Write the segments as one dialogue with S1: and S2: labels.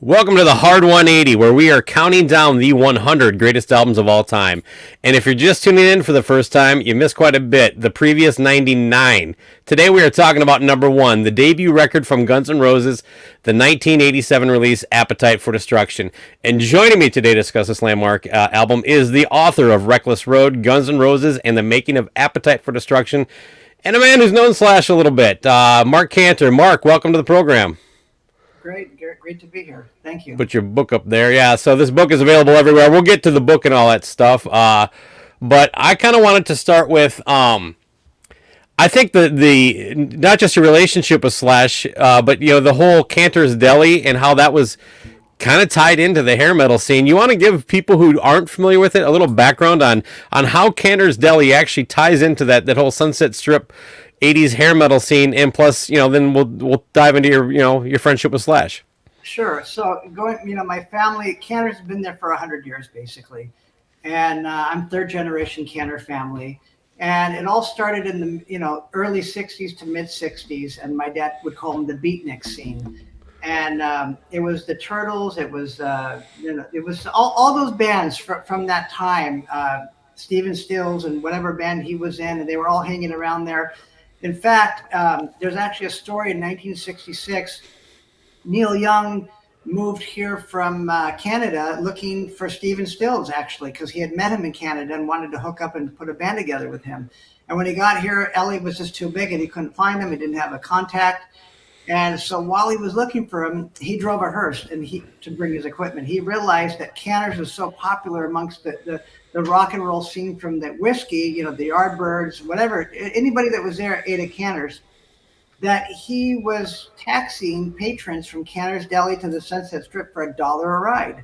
S1: Welcome to the Hard 180, where we are counting down the 100 greatest albums of all time. And if you're just tuning in for the first time, you missed quite a bit. The previous 99. Today we are talking about number one, the debut record from Guns N' Roses, the 1987 release, Appetite for Destruction. And joining me today to discuss this landmark album is the author of Reckless Road, Guns N' Roses, and the Making of Appetite for Destruction, and a man who's known Slash a little bit, Marc Canter. Marc, welcome to the program.
S2: Great to be here. Thank you.
S1: Put your book up there. Yeah, so this book is available everywhere. We'll get to the book and all that stuff. But I kind of wanted to start with I think the not just your relationship with Slash, but the whole Cantor's Deli and how that was kind of tied into the hair metal scene. You want to give people who aren't familiar with it a little background on how Cantor's Deli actually ties into that whole Sunset Strip 80s hair metal scene, and plus, then we'll dive into your friendship with Slash.
S2: Sure. So my family, Cantor's been there for 100 years, basically. And I'm third generation Cantor family. And it all started in the, early 60s to mid 60s. And my dad would call them the beatnik scene. And it was the Turtles. It was, it was all those bands from that time, Stephen Stills and whatever band he was in. And they were all hanging around there. In fact, there's actually a story in 1966. Neil Young moved here from Canada looking for Stephen Stills, actually, because he had met him in Canada and wanted to hook up and put a band together with him. And when he got here, LA was just too big and he couldn't find him. He didn't have a contact. And so while he was looking for him, he drove a hearse to bring his equipment. He realized that Cantor's was so popular amongst the rock and roll scene, from the whiskey, the Yardbirds, whatever, anybody that was there ate at Cantor's, that he was taxiing patrons from Cantor's Deli to the Sunset Strip for $1 a ride.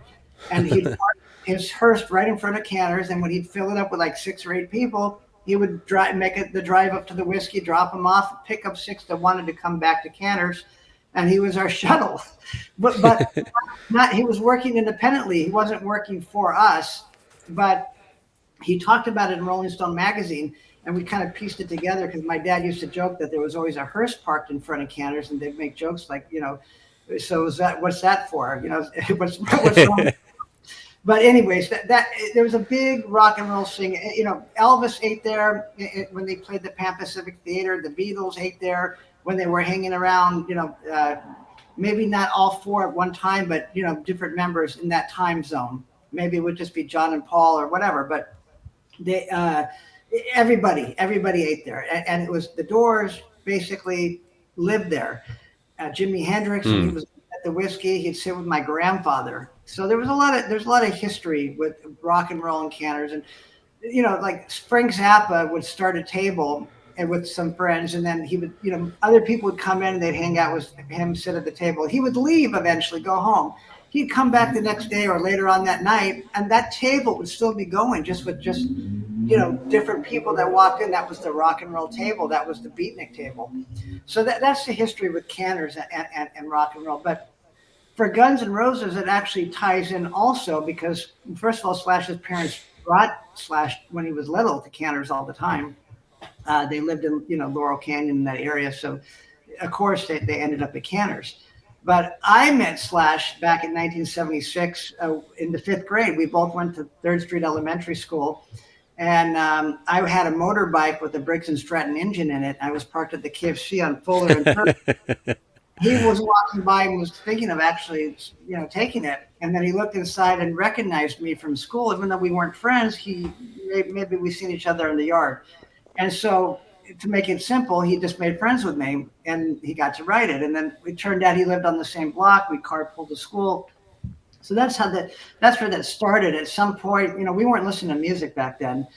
S2: And he'd park his hearse right in front of Cantor's, and when he'd fill it up with like 6 or 8 people, he would make the drive up to the whiskey, drop them off, pick up 6 that wanted to come back to Cantor's, and he was our shuttle. But he was working independently. He wasn't working for us, but he talked about it in Rolling Stone magazine, and we kind of pieced it together because my dad used to joke that there was always a hearse parked in front of Cantor's, and they'd make jokes like, so what's that for? What's wrong? But anyways, that there was a big rock and roll scene. Elvis ate there when they played the Pan Pacific Theater. The Beatles ate there when they were hanging around. Maybe not all 4 at one time, but different members in that time zone. Maybe it would just be John and Paul or whatever. But they everybody ate there, and it was the Doors basically lived there. Jimi Hendrix, when he was at the whiskey, he'd sit with my grandfather. So there's a lot of history with rock and roll and Cantor's, and like Frank Zappa would start a table and with some friends, and then he would, other people would come in and they'd hang out with him, sit at the table. He would leave eventually, go home. He'd come back the next day or later on that night, and that table would still be going, just with different people that walked in. That was the rock and roll table. That was the beatnik table. So that's the history with Cantor's and rock and roll. But for Guns N' Roses, it actually ties in also because, first of all, Slash's parents brought Slash when he was little to Cantor's all the time. They lived in Laurel Canyon in that area, so of course they ended up at Cantor's. But I met Slash back in 1976 in the 5th grade. We both went to 3rd Street Elementary School. And I had a motorbike with a Briggs & Stratton engine in it. I was parked at the KFC on Fuller and Third. He was walking by and was thinking of actually, taking it. And then he looked inside and recognized me from school. Even though we weren't friends, maybe we seen each other in the yard. And so to make it simple, he just made friends with me, and he got to write it. And then it turned out he lived on the same block. We carpooled to school. So that's where that started. At some point, we weren't listening to music back then.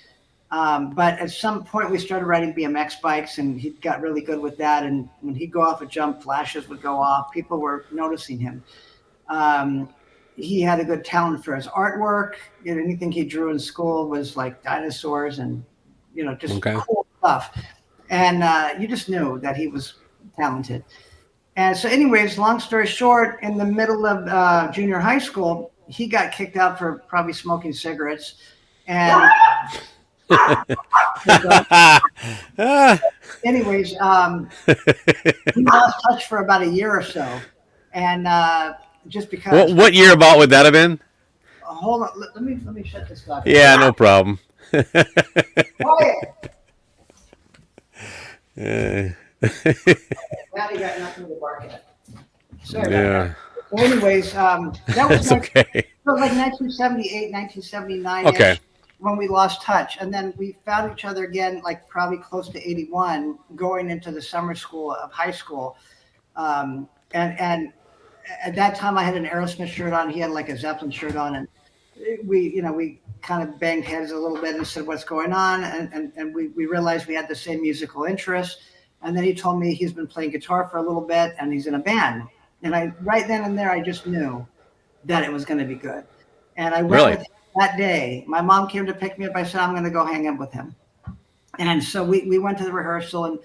S2: But at some point we started riding BMX bikes, and he got really good with that. And when he'd go off a jump, flashes would go off. People were noticing him. He had a good talent for his artwork. Anything he drew in school was like dinosaurs and, just cool stuff. And you just knew that he was talented. And so anyways, long story short, in the middle of junior high school, he got kicked out for probably smoking cigarettes. And anyways, we lost touch for about a year or so. And just because.
S1: What year about would that have been?
S2: Hold on, let me shut this dog up.
S1: Yeah, no problem.
S2: Quiet.
S1: Uh,
S2: Now you got nothing to bark at. Sorry about that.
S1: yeah,
S2: So anyways, that was
S1: that's
S2: my
S1: okay.
S2: it was like 1978, 1979
S1: Okay.
S2: ish when we lost touch, and then we found each other again, like probably close to 81, going into the summer school of high school. And at that time, I had an Aerosmith shirt on. He had like a Zeppelin shirt on, and we kind of banged heads a little bit and said, "What's going on?" And we realized we had the same musical interests. And then he told me he's been playing guitar for a little bit and he's in a band. And I right then and there, I just knew that it was going to be good. And I went
S1: Really?
S2: with him that day. My mom came to pick me up. I said, I'm going to go hang out with him. And so we went to the rehearsal and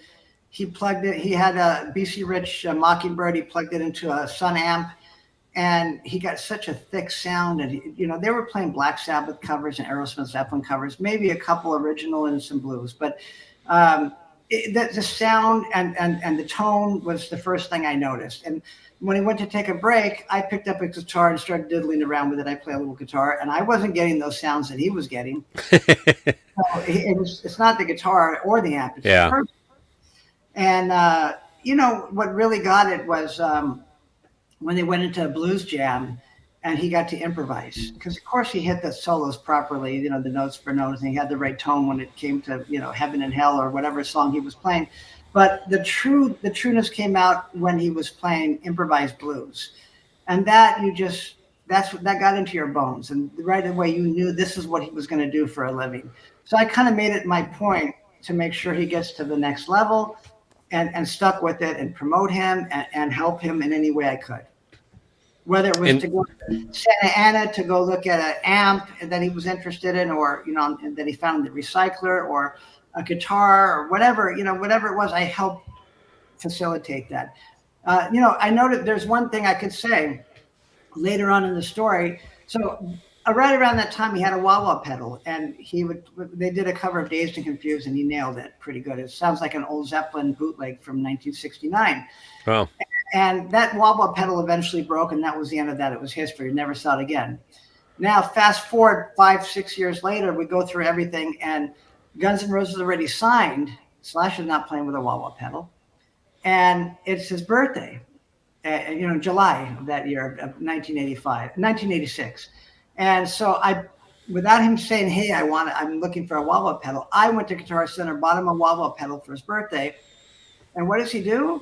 S2: he plugged it. He had a BC Rich Mockingbird. He plugged it into a Sun amp and he got such a thick sound. And, they were playing Black Sabbath covers and Aerosmith Zeppelin covers, maybe a couple original and some blues. But the sound and the tone was the first thing I noticed. And when he went to take a break, I picked up a guitar and started diddling around with it. I play a little guitar, and I wasn't getting those sounds that he was getting. So it's not the guitar or the amp. It's the
S1: Yeah.
S2: person. And what really got it was when they went into a blues jam, and he got to improvise because, of course, he hit the solos properly. The notes for notes, and he had the right tone when it came to Heaven and Hell or whatever song he was playing. But the trueness came out when he was playing improvised blues, and that that got into your bones, and right away you knew this is what he was going to do for a living. So I kind of made it my point to make sure he gets to the next level, and stuck with it and promote him and help him in any way I could. Whether it was
S1: And
S2: to go to Santa Ana to go look at an amp that he was interested in, or that he found in the recycler, or a guitar, or whatever it was, I helped facilitate that. I noted there's one thing I could say later on in the story. So right around that time, he had a wah-wah pedal, and they did a cover of Dazed and Confused, and he nailed it pretty good. It sounds like an old Zeppelin bootleg from 1969.
S1: well,
S2: And that wah-wah pedal eventually broke, and that was the end of that. It was history. Never saw it again. Now, fast forward 5, 6 years later, we go through everything, and Guns N' Roses already signed. Slash is not playing with a wah-wah pedal, and it's his birthday. July of that year of 1986. And so without him saying, "Hey, I'm looking for a wah-wah pedal," I went to Guitar Center, bought him a wah-wah pedal for his birthday. And what does he do?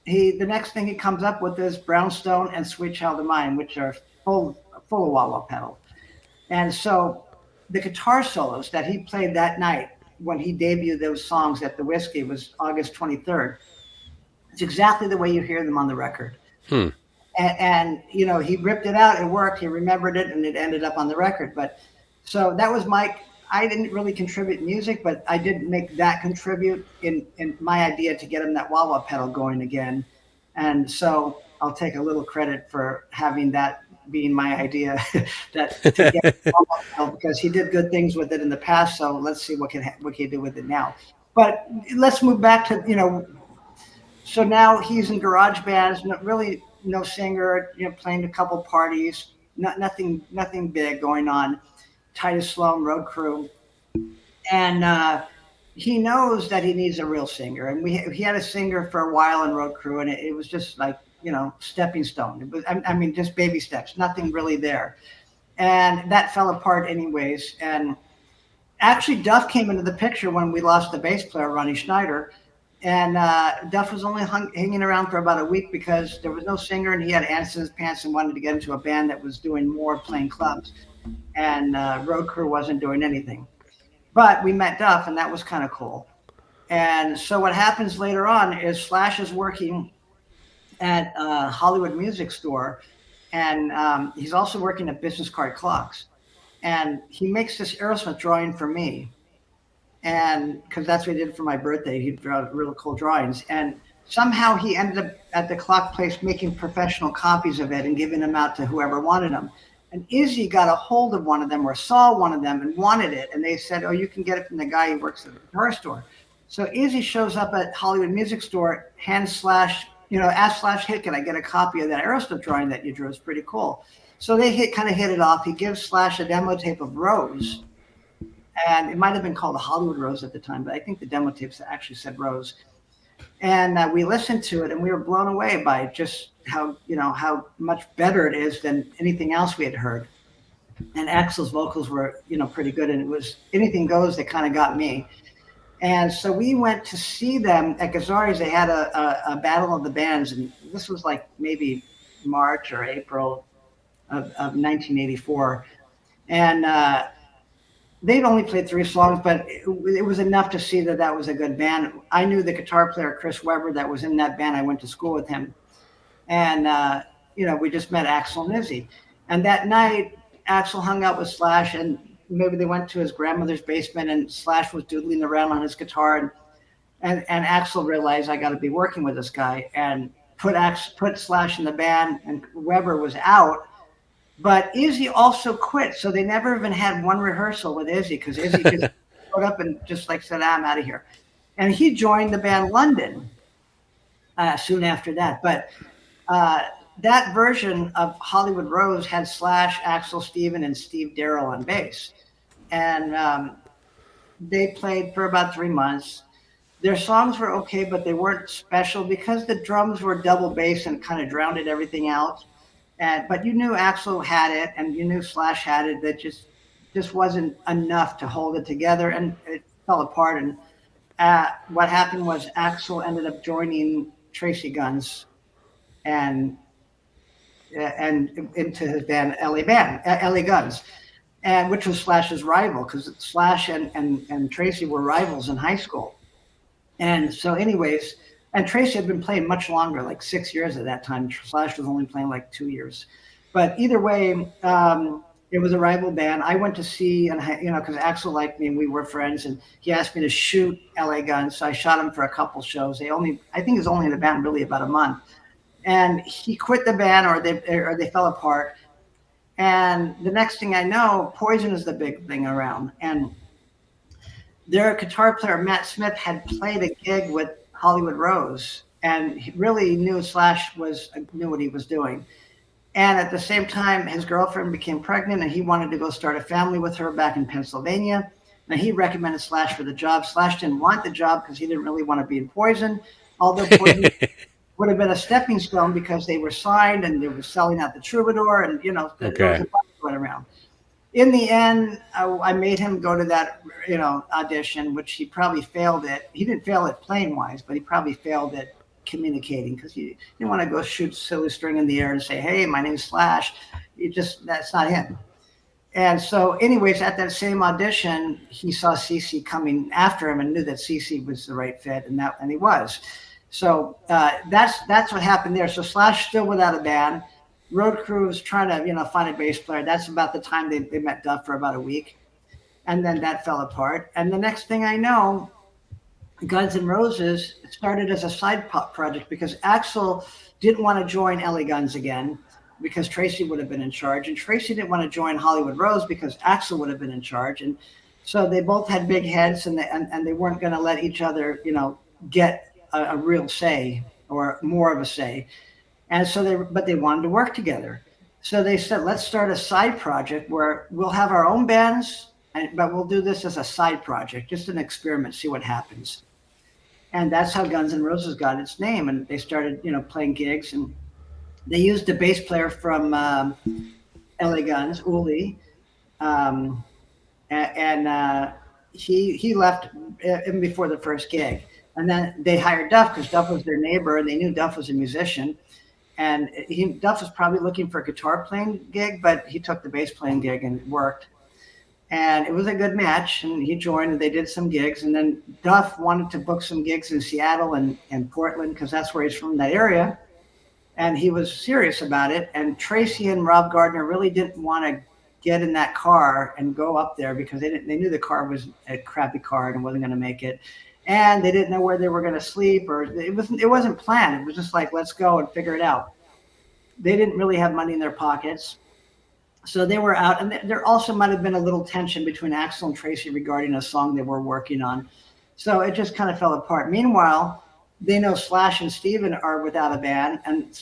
S2: The next thing he comes up with is Brownstone and Sweet Child of Mine, which are full of wah-wah pedal. And so the guitar solos that he played that night when he debuted those songs at the Whiskey was August 23rd. It's exactly the way you hear them on the record.
S1: hmm.
S2: And he ripped it out. It worked. He remembered it, and it ended up on the record. But so that was I didn't really contribute music, but I did make that contribute in my idea to get him that wah-wah pedal going again. And so I'll take a little credit for having that being my idea that to get the wah-wah pedal, because he did good things with it in the past. So let's see what can he do with it now. But let's move back to so now he's in garage bands, really no singer, playing a couple parties, nothing big going on. Titus Sloan, Road Crew, and he knows that he needs a real singer. And he had a singer for a while in Road Crew, and it was just like stepping stone. It was, I mean, just baby steps, nothing really there, and that fell apart anyways. And actually, Duff came into the picture when we lost the bass player, Ronnie Schneider. And Duff was only hanging around for about a week because there was no singer, and he had ants in his pants and wanted to get into a band that was doing more playing clubs. And Road Crew wasn't doing anything. But we met Duff, and that was kind of cool. And so what happens later on is Slash is working at Hollywood Music Store, and he's also working at Business Card Clocks. And he makes this Aerosmith drawing for me. And because that's what he did for my birthday, he drew really cool drawings. And somehow he ended up at the clock place making professional copies of it and giving them out to whoever wanted them. And Izzy got a hold of one of them or saw one of them and wanted it. And they said, "Oh, you can get it from the guy who works at the guitar store." So Izzy shows up at Hollywood Music Store, hands Slash, ask Slash Hit, can I get a copy of that Aerosmith drawing that you drew? It's pretty cool. So they kind of hit it off. He gives Slash a demo tape of Rose, and it might have been called the Hollywood Rose at the time, but I think the demo tapes actually said Rose. And we listened to it, and we were blown away by just how much better it is than anything else we had heard. And Axl's vocals were pretty good, and it was Anything Goes that kind of got me. And so we went to see them at Gazzarri's. They had a battle of the bands, and this was like maybe March or April of 1984. And they'd only played 3 songs, but it was enough to see that was a good band. I knew the guitar player, Chris Webber, that was in that band. I went to school with him. And, we just met Axl and Izzy. And that night, Axl hung out with Slash, and maybe they went to his grandmother's basement, and Slash was doodling around on his guitar. And Axl realized, I got to be working with this guy, and put Slash in the band, and Webber was out. But Izzy also quit, so they never even had one rehearsal with Izzy, because Izzy just showed up and just said, I'm out of here. And he joined the band London soon after that. But that version of Hollywood Rose had Slash, Axl Steven, and Steve Darrell on bass. And they played for about 3 months. Their songs were okay, but they weren't special because the drums were double bass and kind of drowned everything out. But you knew Axl had it, and you knew Slash had it. That just wasn't enough to hold it together, and it fell apart. And what happened was Axl ended up joining Tracy Guns, and into his band LA Guns, and which was Slash's rival, because Slash and Tracy were rivals in high school. And so, anyways. And Tracy had been playing much longer, like 6 years at that time. Slash was only playing like 2 years. But either way, it was a rival band. I went to see, and because Axl liked me and we were friends, and he asked me to shoot LA Guns. So I shot him for a couple shows. I think he was only in the band really about a month. And he quit the band, or they fell apart. And the next thing I know, Poison is the big thing around. And their guitar player, Matt Smith, had played a gig with Hollywood Rose, and he really knew Slash knew what he was doing. And at the same time, his girlfriend became pregnant, and he wanted to go start a family with her back in Pennsylvania. And he recommended Slash for the job. Slash didn't want the job because he didn't really want to be in Poison, although Poison would have been a stepping stone because they were signed and they were selling out the Troubadour, and there was a bunch going around. In the end, I made him go to that, audition, which he probably failed at. He didn't fail at playing wise, but he probably failed at communicating, because you didn't want to go shoot silly string in the air and say, hey, my name's Slash. That's not him. And so anyways, at that same audition, he saw CC coming after him and knew that CC was the right fit, and he was. So that's what happened there. So Slash still without a band. Road Crew was trying to, find a bass player. That's about the time they met Duff for about a week. And then that fell apart. And the next thing I know, Guns N' Roses started as a side project, because Axl didn't want to join LA Guns again, because Tracy would have been in charge. And Tracy didn't want to join Hollywood Rose because Axl would have been in charge. And so they both had big heads, and they weren't going to let each other, get a real say, or more of a say. And so they wanted to work together. So they said, let's start a side project where we'll have our own bands, but we'll do this as a side project, just an experiment, see what happens. And that's how Guns N' Roses got its name. And they started, playing gigs, and they used a bass player from LA Guns, Uli. He left even before the first gig. And then they hired Duff, because Duff was their neighbor, and they knew Duff was a musician. And Duff was probably looking for a guitar playing gig, but he took the bass playing gig, and it worked. And it was a good match, and he joined, and they did some gigs. And then Duff wanted to book some gigs in Seattle and Portland, because that's where he's from, that area. And he was serious about it. And Tracy and Rob Gardner really didn't want to get in that car and go up there, because they knew the car was a crappy car and wasn't going to make it. And they didn't know where they were going to sleep, or it wasn't planned. It was just like, let's go and figure it out. They didn't really have money in their pockets. So they were out, and there also might have been a little tension between Axl and Tracy regarding a song they were working on. So it just kind of fell apart. Meanwhile, they know Slash and Steven are without a band, and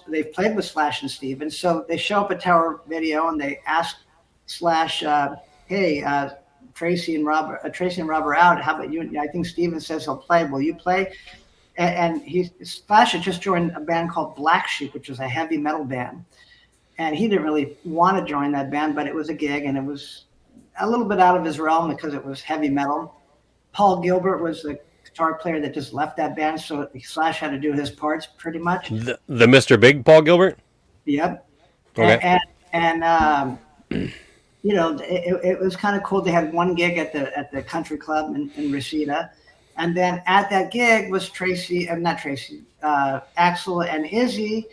S2: they've played with Slash and Steven. So they show up at Tower Video and they ask Slash, "Hey, Tracy and Rob are out. How about you?" I think Steven says he'll play. Will you play? And Slash had just joined a band called Black Sheep, which was a heavy metal band, and he didn't really want to join that band, but it was a gig, and it was a little bit out of his realm because it was heavy metal. Paul Gilbert was the guitar player that just left that band, so Slash had to do his parts pretty much.
S1: The Mr. Big Paul Gilbert.
S2: Yep.
S1: Okay.
S2: And it was kind of cool. They had one gig at the country club in Reseda, and then at that gig was Axel and Izzy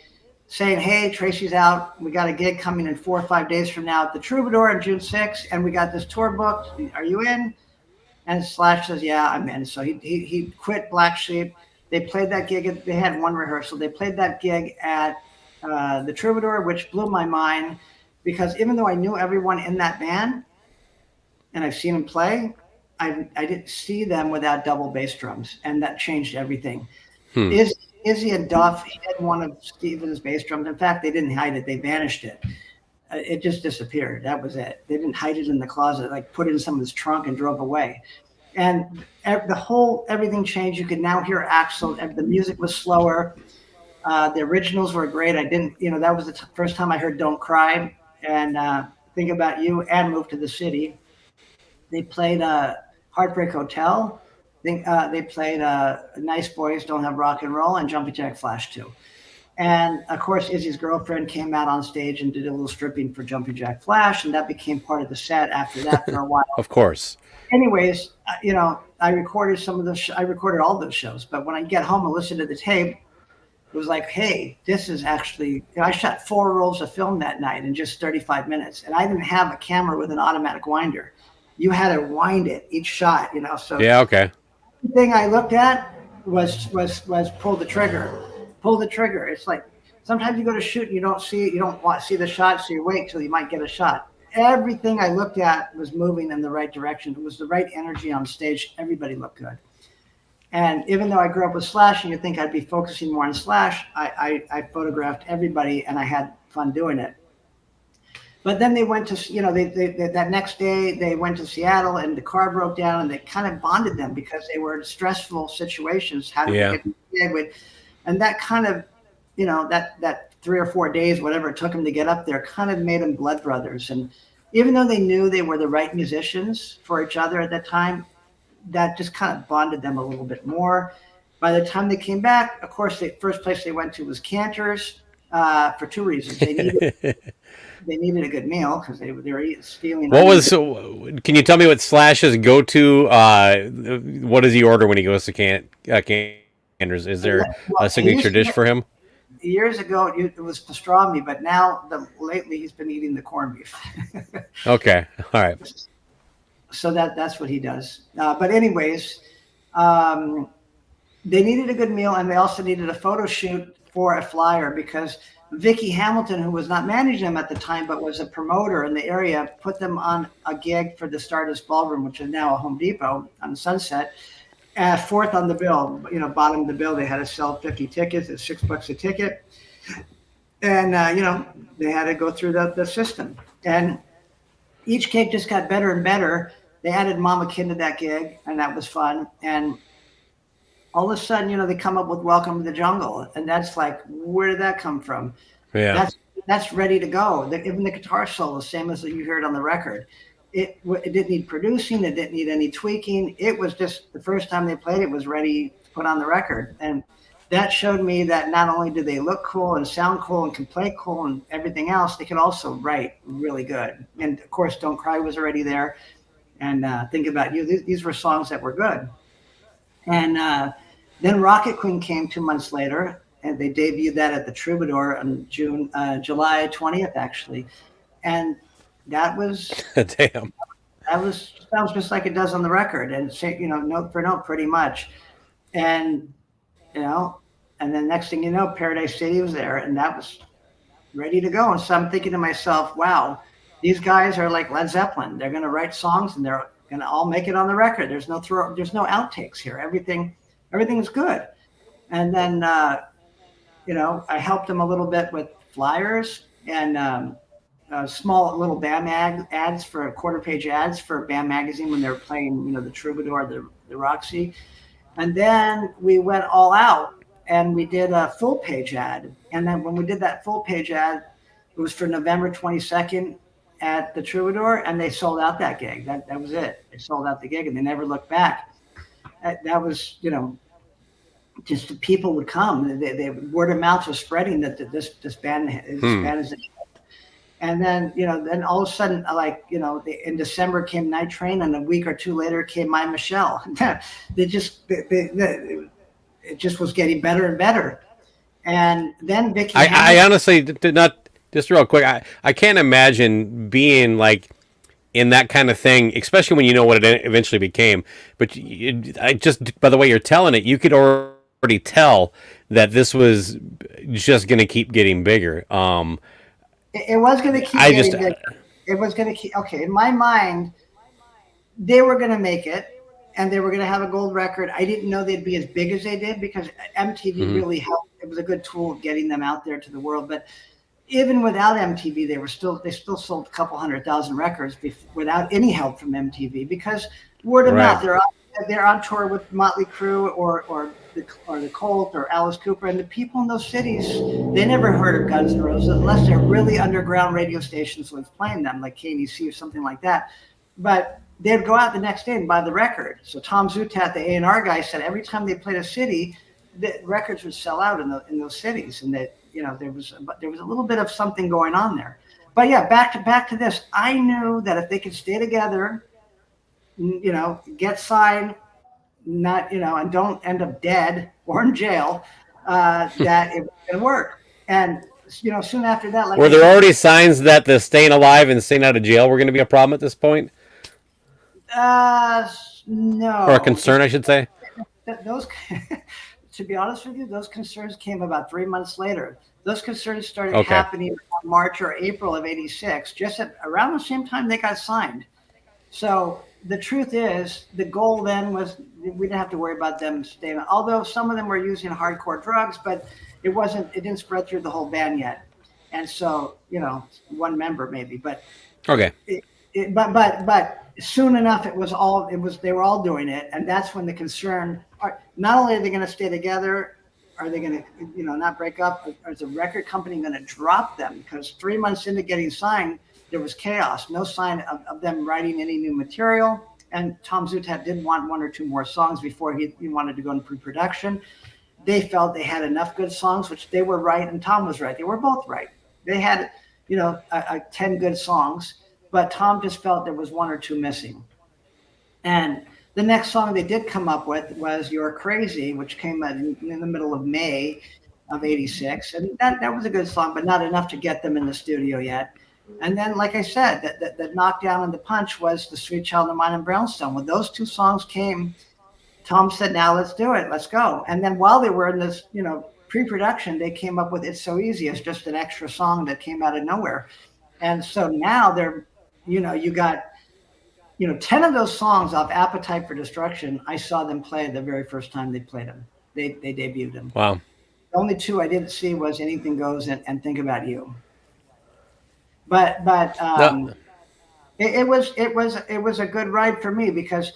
S2: saying, "Hey, Tracy's out. We got a gig coming in 4 or 5 days from now at the Troubadour on June 6th, and we got this tour booked. Are you in?" And Slash says, "Yeah, I'm in." So he quit Black Sheep. They played that gig. They had one rehearsal. They played that gig at the Troubadour, which blew my mind because even though I knew everyone in that band and I've seen them play, I didn't see them without double bass drums, and that changed everything. Izzy and Duff hid one of Steven's bass drums. In fact, they didn't hide it; they vanished it. It just disappeared. That was it. They didn't hide it in the closet, like put it in someone's trunk and drove away. And everything changed. You could now hear Axl. The music was slower. The originals were great. I didn't, that was the first time I heard "Don't Cry" and "Think About You" and "Move to the City." They played "Heartbreak Hotel." They played "Nice Boys Don't Have Rock and Roll" and "Jumping Jack Flash 2." And of course, Izzy's girlfriend came out on stage and did a little stripping for Jumping Jack Flash, and that became part of the set after that for a while.
S1: Of course.
S2: Anyways, I recorded I recorded all those shows, but when I get home and listen to the tape, it was like, hey, this is actually, I shot 4 rolls of film that night in just 35 minutes, and I didn't have a camera with an automatic winder. You had to wind it each shot, so.
S1: Yeah, okay.
S2: The thing I looked at was pull the trigger. Pull the trigger. It's like sometimes you go to shoot and you don't see it, you don't want to see the shot, so you wait till you might get a shot. Everything I looked at was moving in the right direction. It was the right energy on stage. Everybody looked good. And even though I grew up with Slash and you think I'd be focusing more on Slash, I photographed everybody and I had fun doing it. But then they went to, that next day they went to Seattle and the car broke down and they kind of bonded them because they were in stressful situations. How did we get with? And that kind of, that 3 or 4 days, whatever it took them to get up there, kind of made them blood brothers. And even though they knew they were the right musicians for each other at that time, that just kind of bonded them a little bit more. By the time they came back, of course, the first place they went to was Canter's for 2 reasons. They needed a good meal because they were stealing.
S1: Can you tell me what Slash's go-to? What does he order when he goes to Canter's? Is there a signature dish for him?
S2: Years ago, it was pastrami, but now lately he's been eating the corned beef.
S1: Okay, all right.
S2: So that's what he does. But anyways, they needed a good meal, and they also needed a photo shoot for a flyer because Vicky Hamilton, who was not managing them at the time but was a promoter in the area, put them on a gig for the Stardust Ballroom, which is now a Home Depot on Sunset. Fourth on the bill, bottom of the bill, they had to sell 50 tickets at $6 a ticket. And, they had to go through the system. And each gig just got better and better. They added Mama Kin to that gig, and that was fun. And all of a sudden, they come up with "Welcome to the Jungle." And that's like, where did that come from?
S1: Yeah.
S2: That's ready to go. Even the guitar solo, same as you heard on the record. It didn't need producing. It didn't need any tweaking. It was just the first time they played it was ready to put on the record. And that showed me that not only do they look cool and sound cool and can play cool and everything else, they can also write really good. And of course, "Don't Cry" was already there. And "Think About You." These were songs that were good. And then Rocket Queen came 2 months later, and they debuted that at the Troubadour on July 20th, actually. And that was
S1: damn.
S2: That sounds just like it does on the record, and note for note, pretty much. And and then next thing you know, Paradise City was there, and that was ready to go. And so I'm thinking to myself, wow, these guys are like Led Zeppelin. They're going to write songs, and they're going to all make it on the record. There's no outtakes here. Everything's good. And then I helped them a little bit with flyers and small little ads for quarter page ads for BAM magazine when they were playing, the Troubadour, the Roxy. And then we went all out and we did a full page ad. And then when we did that full page ad, it was for November 22nd at the Troubadour, and they sold out that gig. That was it. They sold out the gig, and they never looked back. That was, just the people would come. Word of mouth was spreading that this band is. And then, then all of a sudden, in December came Night Train, and a week or two later came My Michelle. It just was getting better and better. And then Vicky,
S1: I honestly did not. Just real quick, I can't imagine being like in that kind of thing, especially when you know what it eventually became. But I just by the way you're telling it, you could already tell that this was just going to keep getting bigger.
S2: It was going to keep
S1: I
S2: getting
S1: just
S2: bigger. It was going to keep. Okay, in my mind, they were going to make it, and they were going to have a gold record. I didn't know they'd be as big as they did because MTV really helped. It was a good tool of getting them out there to the world. But even without MTV, they still sold a couple 100,000 records without any help from MTV because word of mouth. They're on tour with Motley Crue or the Cult or Alice Cooper, and the people in those cities, they never heard of Guns N' Roses unless they're really underground radio stations was playing them, like KNEC or something like that. But they'd go out the next day and buy the record. So Tom Zutat, the A&R guy, said every time they played a city, the records would sell out in those cities, and that there was a little bit of something going on there. But yeah, back to this. I knew that if they could stay together, get signed, not and don't end up dead or in jail, that it was going to work. And soon after that,
S1: were there already signs that the staying alive and staying out of jail were going to be a problem at this point?
S2: No.
S1: Or a concern, I should say.
S2: Those, to be honest with you, those concerns came about 3 months later. Those concerns started happening in March or April of '86, just around the same time they got signed. So the truth is, the goal then was we didn't have to worry about them staying. Although some of them were using hardcore drugs, but it didn't spread through the whole band yet. And so, one member maybe, but
S1: okay.
S2: But soon enough, they were all doing it, and that's when the concern. Not only are they going to stay together, are they going to not break up? Or is the record company going to drop them? Because 3 months into getting signed, there was chaos, no sign of them writing any new material. And Tom Zutat did want one or two more songs before he wanted to go into pre-production. They felt they had enough good songs, which they were right, and Tom was right. They were both right. They had, 10 good songs, but Tom just felt there was one or two missing. And the next song they did come up with was You're Crazy, which came out in the middle of May of '86. And that was a good song, but not enough to get them in the studio yet. And then, like I said, the knockdown and the punch was the Sweet Child of Mine and Brownstone. When those two songs came, Tom said, now let's do it. Let's go. And then while they were in this, pre-production, they came up with It's So Easy as just an extra song that came out of nowhere. And so now they're, you got, 10 of those songs off Appetite for Destruction, I saw them play the very first time they played them. They debuted them.
S1: Wow.
S2: The only two I didn't see was Anything Goes and Think About You. But no. it was a good ride for me because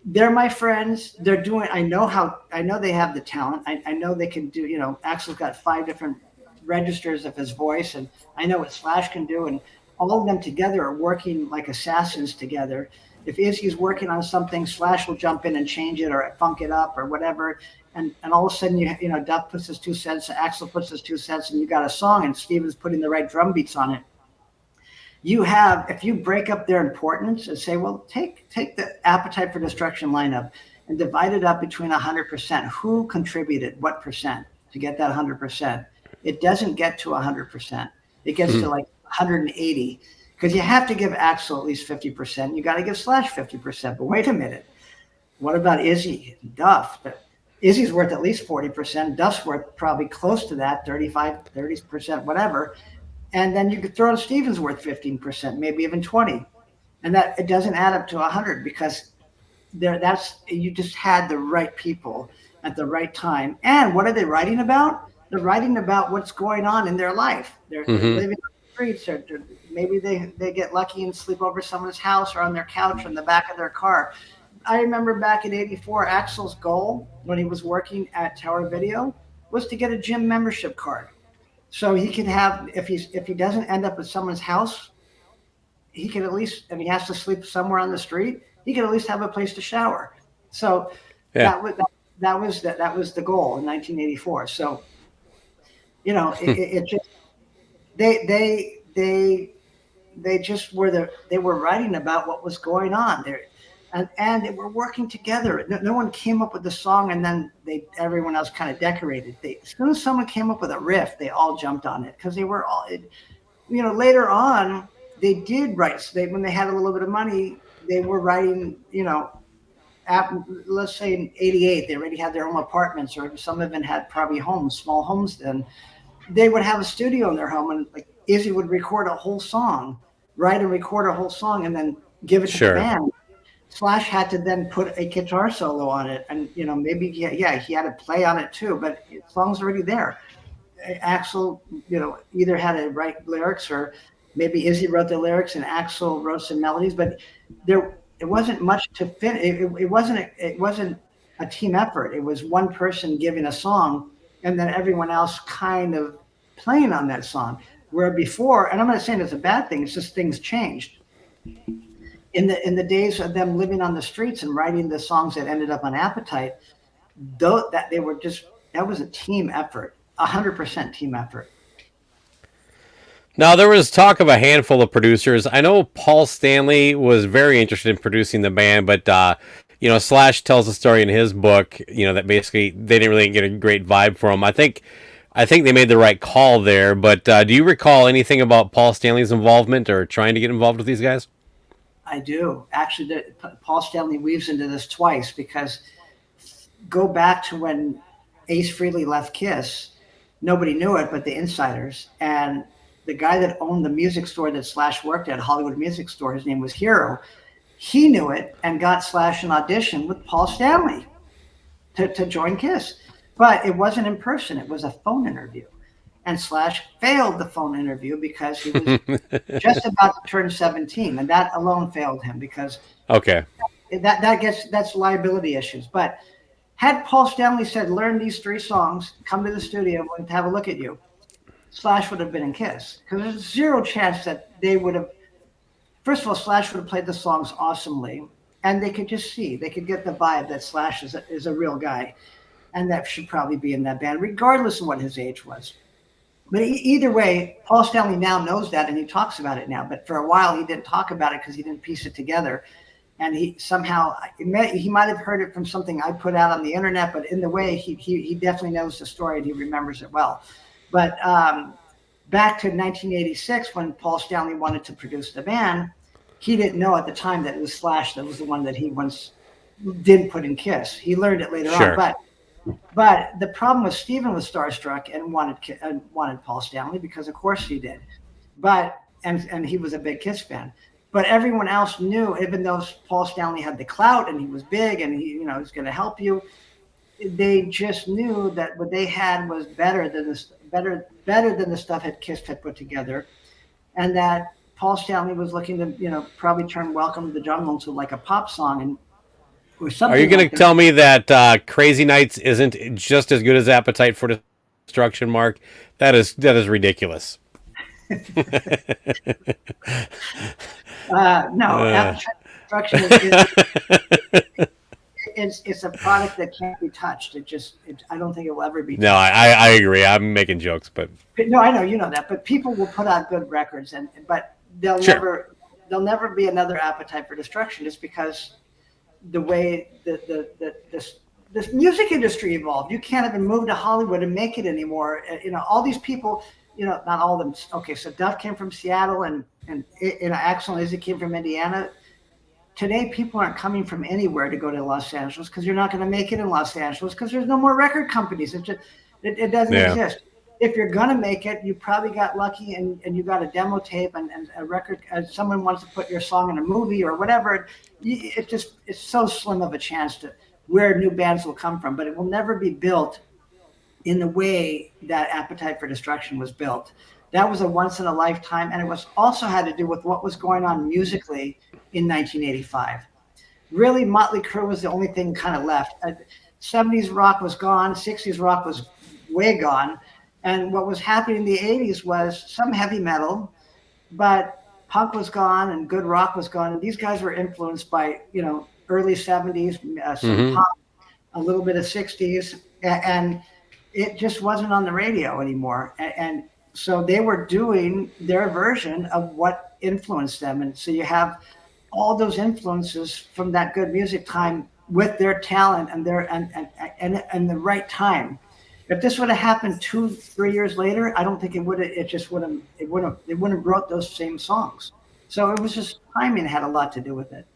S2: they're my friends. They're doing. I know they have the talent. I know they can do. Axl's got 5 different registers of his voice, and I know what Slash can do. And all of them together are working like assassins together. If Izzy's working on something, Slash will jump in and change it or funk it up or whatever. And all of a sudden, Duff puts his 2 cents, Axl puts his 2 cents, and you got a song, and Steven's putting the right drum beats on it. If you break up their importance and say, well, take the Appetite for Destruction lineup and divide it up between 100%. Who contributed what percent to get that 100%? It doesn't get to 100%. It gets to like 180 because you have to give Axl at least 50%. You got to give Slash 50%. But wait a minute. What about Izzy, Duff? Izzy's worth at least 40%. Duff's worth probably close to that, 35, 30%, whatever. And then you could throw in Stevens worth 15%, maybe even 20. And that it doesn't add up to 100 because you just had the right people. at the right time. And what are they writing about? They're writing about what's going on in their life. They're
S1: Mm-hmm.
S2: living on the streets, or maybe they get lucky and sleep over someone's house or on their couch or in the back of their car. I remember back in '84, Axel's goal when he was working at Tower Video was to get a gym membership card. So he could have, if he doesn't end up at someone's house, he can at least, and he has to sleep somewhere on the street, he can at least have a place to shower. So
S1: Yeah.
S2: that was the goal in 1984. So it just they they they they just they were writing about what was going on there, and they were working together. No one came up with the song and then everyone else kind of decorated. As soon as someone came up with a riff, they all jumped on it because they were all. Later on they did write. So when they had a little bit of money, they were writing. Let's say in '88, they already had their own apartments, or some of them had probably homes, small homes. Then they would have a studio in their home, and like Izzy would record a whole song, write and record a whole song, and then give it to the
S1: Sure.
S2: band. Slash had to then put a guitar solo on it, and maybe yeah, he had to play on it too, but the song's already there. Axel, either had to write lyrics, or maybe Izzy wrote the lyrics and Axel wrote some melodies, but it wasn't much to fit. It wasn't a team effort. It was one person giving a song, and then everyone else kind of playing on that song. Where before, and I'm not saying it's a bad thing, it's just things changed. In the days of them living on the streets and writing the songs that ended up on Appetite, though that was a team effort, 100% team effort.
S1: Now, there was talk of a handful of producers. I know Paul Stanley was very interested in producing the band, but Slash tells a story in his book, that basically they didn't really get a great vibe from him. I think they made the right call there. But do you recall anything about Paul Stanley's involvement or trying to get involved with these guys?
S2: I do. Actually, Paul Stanley weaves into this twice, because go back to when Ace Frehley left Kiss. Nobody knew it but the insiders. And the guy that owned the music store that Slash worked at, Hollywood Music Store, his name was Hero. He knew it and got Slash an audition with Paul Stanley to join Kiss. But it wasn't in person, it was a phone interview. And Slash failed the phone interview because he was just about to turn 17. And that alone failed him, because
S1: Okay.
S2: that's liability issues. But had Paul Stanley said, learn these 3 songs, come to the studio and have a look at you, Slash would have been in Kiss. Because there's zero chance that they would have. First of all, Slash would have played the songs awesomely, and they could get the vibe that Slash is a real guy, and that should probably be in that band, regardless of what his age was. But either way, Paul Stanley now knows that, and he talks about it now. But for a while, he didn't talk about it because he didn't piece it together. And he might have heard it from something I put out on the internet, but in the way, he definitely knows the story and he remembers it well. But back to 1986, when Paul Stanley wanted to produce the band, he didn't know at the time that it was Slash that was the one that he once didn't put in Kiss. He learned it later
S1: Sure.
S2: on. But the problem was Steven was starstruck and wanted Paul Stanley, because of course he did. But and he was a big Kiss fan. But everyone else knew, even though Paul Stanley had the clout and he was big and he was going to help you, they just knew that what they had was better than the stuff that Kiss had put together, and that Paul Stanley was looking to probably turn "Welcome to the Jungle" into like a pop song, and or something.
S1: Are you going
S2: like
S1: to tell me that Crazy Nights isn't just as good as Appetite for Destruction, Mark? That is ridiculous.
S2: No, Appetite for Destruction it's a product that can't be touched. I don't think it will ever be touched.
S1: No, I agree. I'm making jokes, but
S2: No, I know you know that. But people will put out good records, but they'll
S1: Sure.
S2: never be another Appetite for Destruction, just because the way this music industry evolved. You can't even move to Hollywood and make it anymore. All these people, not all of them. Okay, so Duff came from Seattle, and Axl and Izzy came from Indiana. Today, people aren't coming from anywhere to go to Los Angeles, because you're not going to make it in Los Angeles, because there's no more record companies. It doesn't exist. If you're going to make it, you probably got lucky and you got a demo tape and a record. Someone wants to put your song in a movie or whatever. It's so slim of a chance where new bands will come from, but it will never be built in the way that Appetite for Destruction was built. That was a once in a lifetime, and it was also had to do with what was going on musically in 1985. Really, Motley Crue was the only thing kind of left. 70s rock was gone, 60s rock was way gone, and what was happening in the 80s was some heavy metal, but punk was gone and good rock was gone. And these guys were influenced by, early 70s, some
S1: Mm-hmm.
S2: pop, a little bit of 60s, and it just wasn't on the radio anymore. And so they were doing their version of what influenced them. And so you have all those influences from that good music time with their talent and their and the right time. If this would have happened 2, 3 years later, I don't think it would have. It just wouldn't. It wouldn't have wrote those same songs. So it was just timing had a lot to do with it.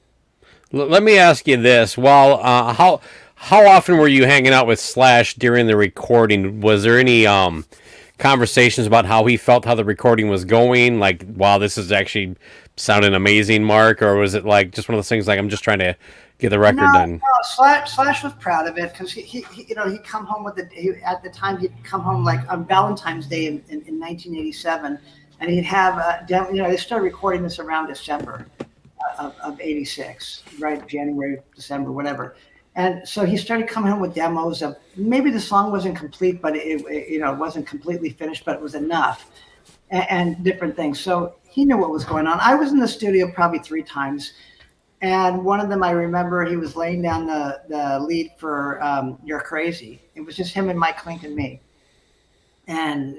S1: Let me ask you this: While how often were you hanging out with Slash during the recording? Was there any conversations about how he felt, how the recording was going? Like, wow, this is actually sounding amazing, Mark, or was it like just one of those things like I'm just trying to get the
S2: No,
S1: record
S2: no,
S1: done?
S2: Slash was proud of it because he'd come home with at the time he'd come home like on Valentine's Day in 1987, and he'd have they started recording this around December of '86, right? January, December, whatever. And so he started coming home with demos of maybe the song wasn't complete, but it wasn't completely finished, but it was enough, and different things. So he knew what was going on. I was in the studio probably 3 times. And one of them, I remember he was laying down the lead for "You're Crazy." It was just him and Mike Klink and me, and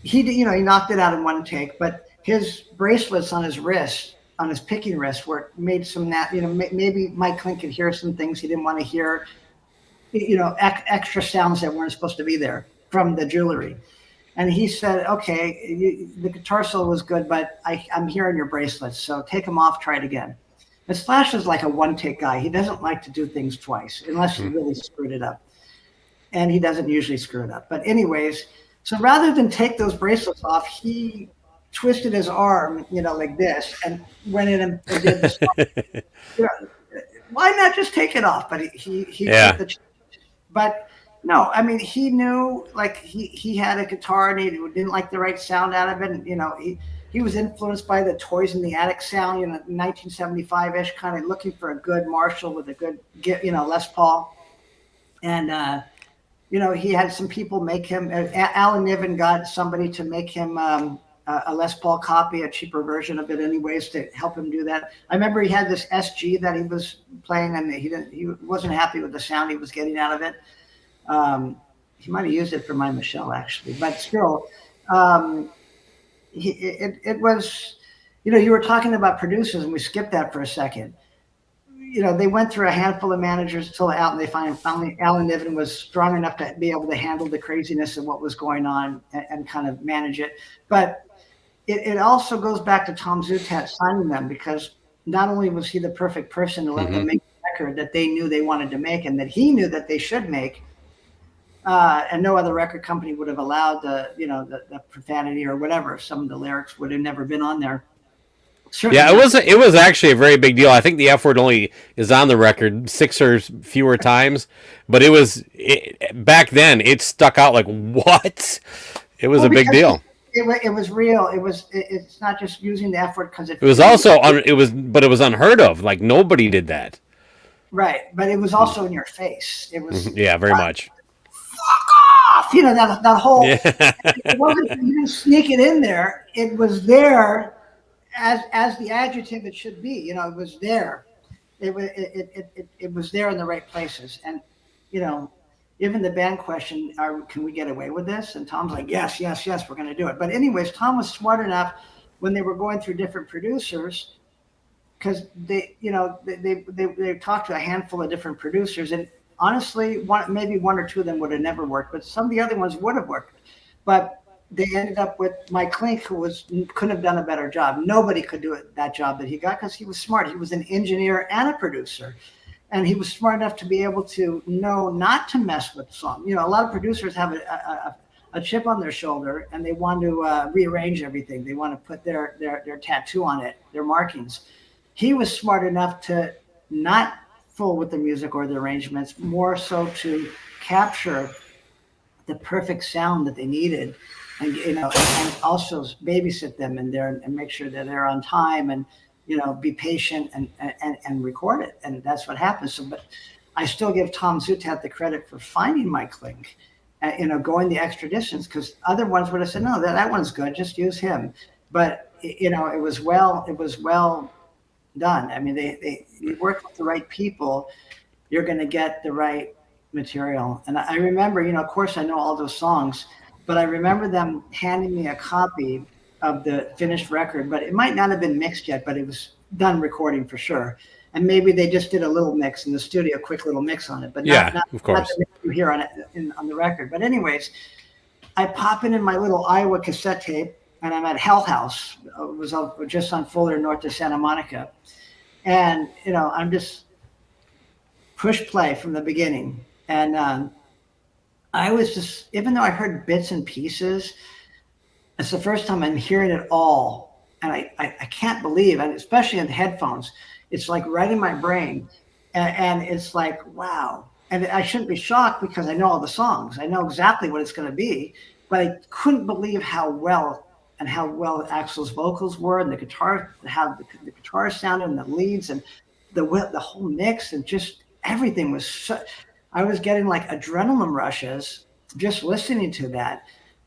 S2: he knocked it out in one take. But his bracelets on his wrist, on his picking wrist, were made some maybe Mike Klink could hear some things he didn't want to hear, extra sounds that weren't supposed to be there from the jewelry. And he said, "Okay, the guitar solo was good, but I'm hearing your bracelets, so take them off, try it again." And Slash is like a one-take guy. He doesn't like to do things twice unless he really screwed it up, and he doesn't usually screw it up. But anyways, so rather than take those bracelets off, he twisted his arm, like this, and went in and did this. You know, why not just take it off? But he took
S1: Yeah.
S2: the. But no, I mean, he knew like he had a guitar and he didn't like the right sound out of it. And, he was influenced by the Toys in the Attic sound, 1975-ish, kind of looking for a good Marshall with a good, Les Paul. And, he had some people make him, Alan Niven got somebody to make him a Les Paul copy, a cheaper version of it anyways, to help him do that. I remember he had this SG that he was playing and he wasn't happy with the sound he was getting out of it. He might have used it for my Michelle actually, but still, it was, you were talking about producers and we skipped that for a second. They went through a handful of managers till out and they finally Alan Niven was strong enough to be able to handle the craziness of what was going on and kind of manage it. But it also goes back to Tom Zutaut signing them because not only was he the perfect person to let them make the record that they knew they wanted to make and that he knew that they should make, and no other record company would have allowed the profanity or whatever. Some of the lyrics would have never been on there. Certainly
S1: Yeah, it was actually a very big deal. I think the F word only is on the record 6 or fewer times, but back then it stuck out like what? It was
S2: well,
S1: a big
S2: because
S1: deal.
S2: it was real. It's not just using the F word because
S1: It was also but it was unheard of. Like nobody did that.
S2: right, but it was also in your face. It was
S1: Yeah, very much.
S2: off. That whole.
S1: Yeah.
S2: It wasn't you didn't sneak it in there. It was there as the adjective it should be. It was there. It was there in the right places. And even the band question, can we get away with this? And Tom's like, yes, yes, yes, we're going to do it. But anyways, Tom was smart enough when they were going through different producers because they talked to a handful of different producers and honestly, maybe one or two of them would have never worked, but some of the other ones would have worked. But they ended up with Mike Klink, who couldn't have done a better job. Nobody could do that job that he got because he was smart. He was an engineer and a producer, and he was smart enough to be able to know not to mess with the song. A lot of producers have a chip on their shoulder, and they want to rearrange everything. They want to put their tattoo on it, their markings. He was smart enough to not full with the music or the arrangements, more so to capture the perfect sound that they needed, and and also babysit them and there and make sure that they're on time, and be patient and record it, and that's what happens. So, but I still give Tom Zutat the credit for finding Mike Link, going the extra distance, because other ones would have said, no, that one's good, just use him. But it was well done. I mean, they you work with the right people, you're going to get the right material. And I remember, of course, I know all those songs, but I remember them handing me a copy of the finished record, but it might not have been mixed yet, but it was done recording for sure. And maybe they just did a little mix in the studio, a quick little mix on it, but
S1: Yeah, of
S2: not
S1: course.
S2: the mix you hear on it on the record. But anyways, I pop in my little Iowa cassette tape, and I'm at Hell House. It was just on Fuller, north of Santa Monica, and I'm just push play from the beginning. And I was just, even though I heard bits and pieces, it's the first time I'm hearing it all. And I can't believe, and especially in the headphones, it's like right in my brain. And it's like, wow. And I shouldn't be shocked because I know all the songs. I know exactly what it's going to be. But I couldn't believe how well Axl's vocals were, and the guitar, how the guitar sounded, and the leads, and the whole mix, and just everything was so, I was getting like adrenaline rushes just listening to that.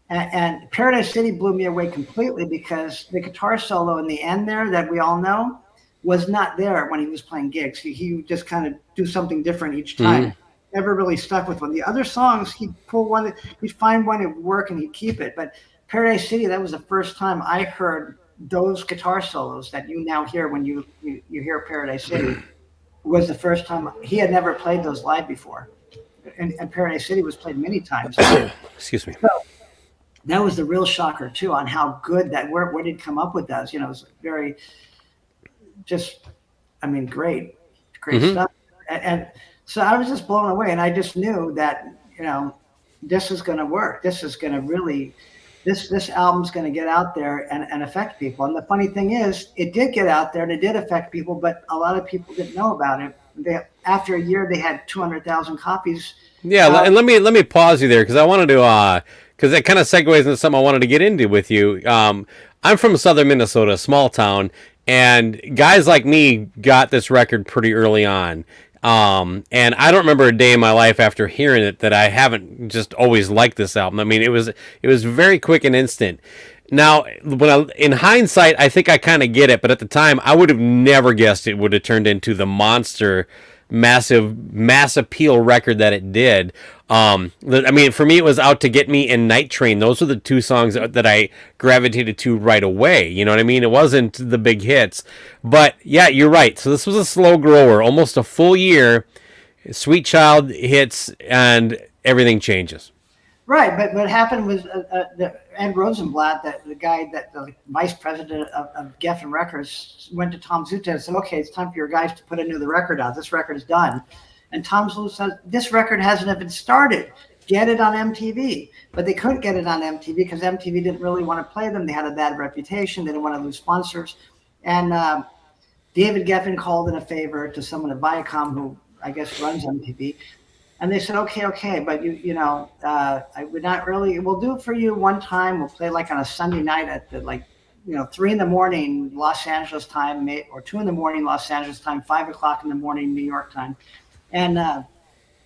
S2: And Paradise City blew me away completely because the guitar solo in the end there that we all know was not there when he was playing gigs. He would just kind of do something different each
S1: Mm.
S2: time. Never really stuck with one. The other songs, he'd pull one, he'd find one that would work and he'd keep it. But Paradise City, that was the first time I heard those guitar solos that you now hear when you hear Paradise City. Was the first time he had never played those live before, and Paradise City was played many times.
S1: Excuse me.
S2: So that was the real shocker too on how good that where did come up with those. It was very just, I mean, great
S1: Hmm.
S2: stuff. And so I was just blown away, and I just knew that this is going to work. This is going to really. This album's going to get out there and affect people. And the funny thing is, it did get out there and it did affect people, but a lot of people didn't know about it. After a year, they had 200,000 copies.
S1: Yeah,
S2: Uh,
S1: and let me pause you there because I wanted to because that kind of segues into something I wanted to get into with you. I'm from southern Minnesota, a small town, and guys like me got this record pretty early on. And I don't remember a day in my life after hearing it that I haven't just always liked this album. I mean, it was very quick and instant. Now, in hindsight, I think I kind of get it, but at the time, I would have never guessed it would have turned into the monster, mass appeal record that it did. I mean, for me, it was Out to Get Me and Night Train. Those are the two songs that I gravitated to right away. You know what I mean? It wasn't the big hits, but yeah, you're right. So this was a slow grower, almost a full year. Sweet Child hits, and everything changes.
S2: right, but what happened was Ed Rosenblatt, the guy, that the vice president of Geffen Records, went to Tom Zutaut and said, "Okay, it's time for your guys to put another record out. This record is done." And Tom Zutaut said, "This record hasn't even started. Get it on MTV." But they couldn't get it on MTV because MTV didn't really want to play them. They had a bad reputation. They didn't want to lose sponsors. And David Geffen called in a favor to someone at Viacom who I guess runs MTV, and they said, okay, but I would not really. We'll do it for you one time. We'll play like on a Sunday night at the 3 in the morning Los Angeles time, or 2 in the morning Los Angeles time, 5 o'clock in the morning New York time, and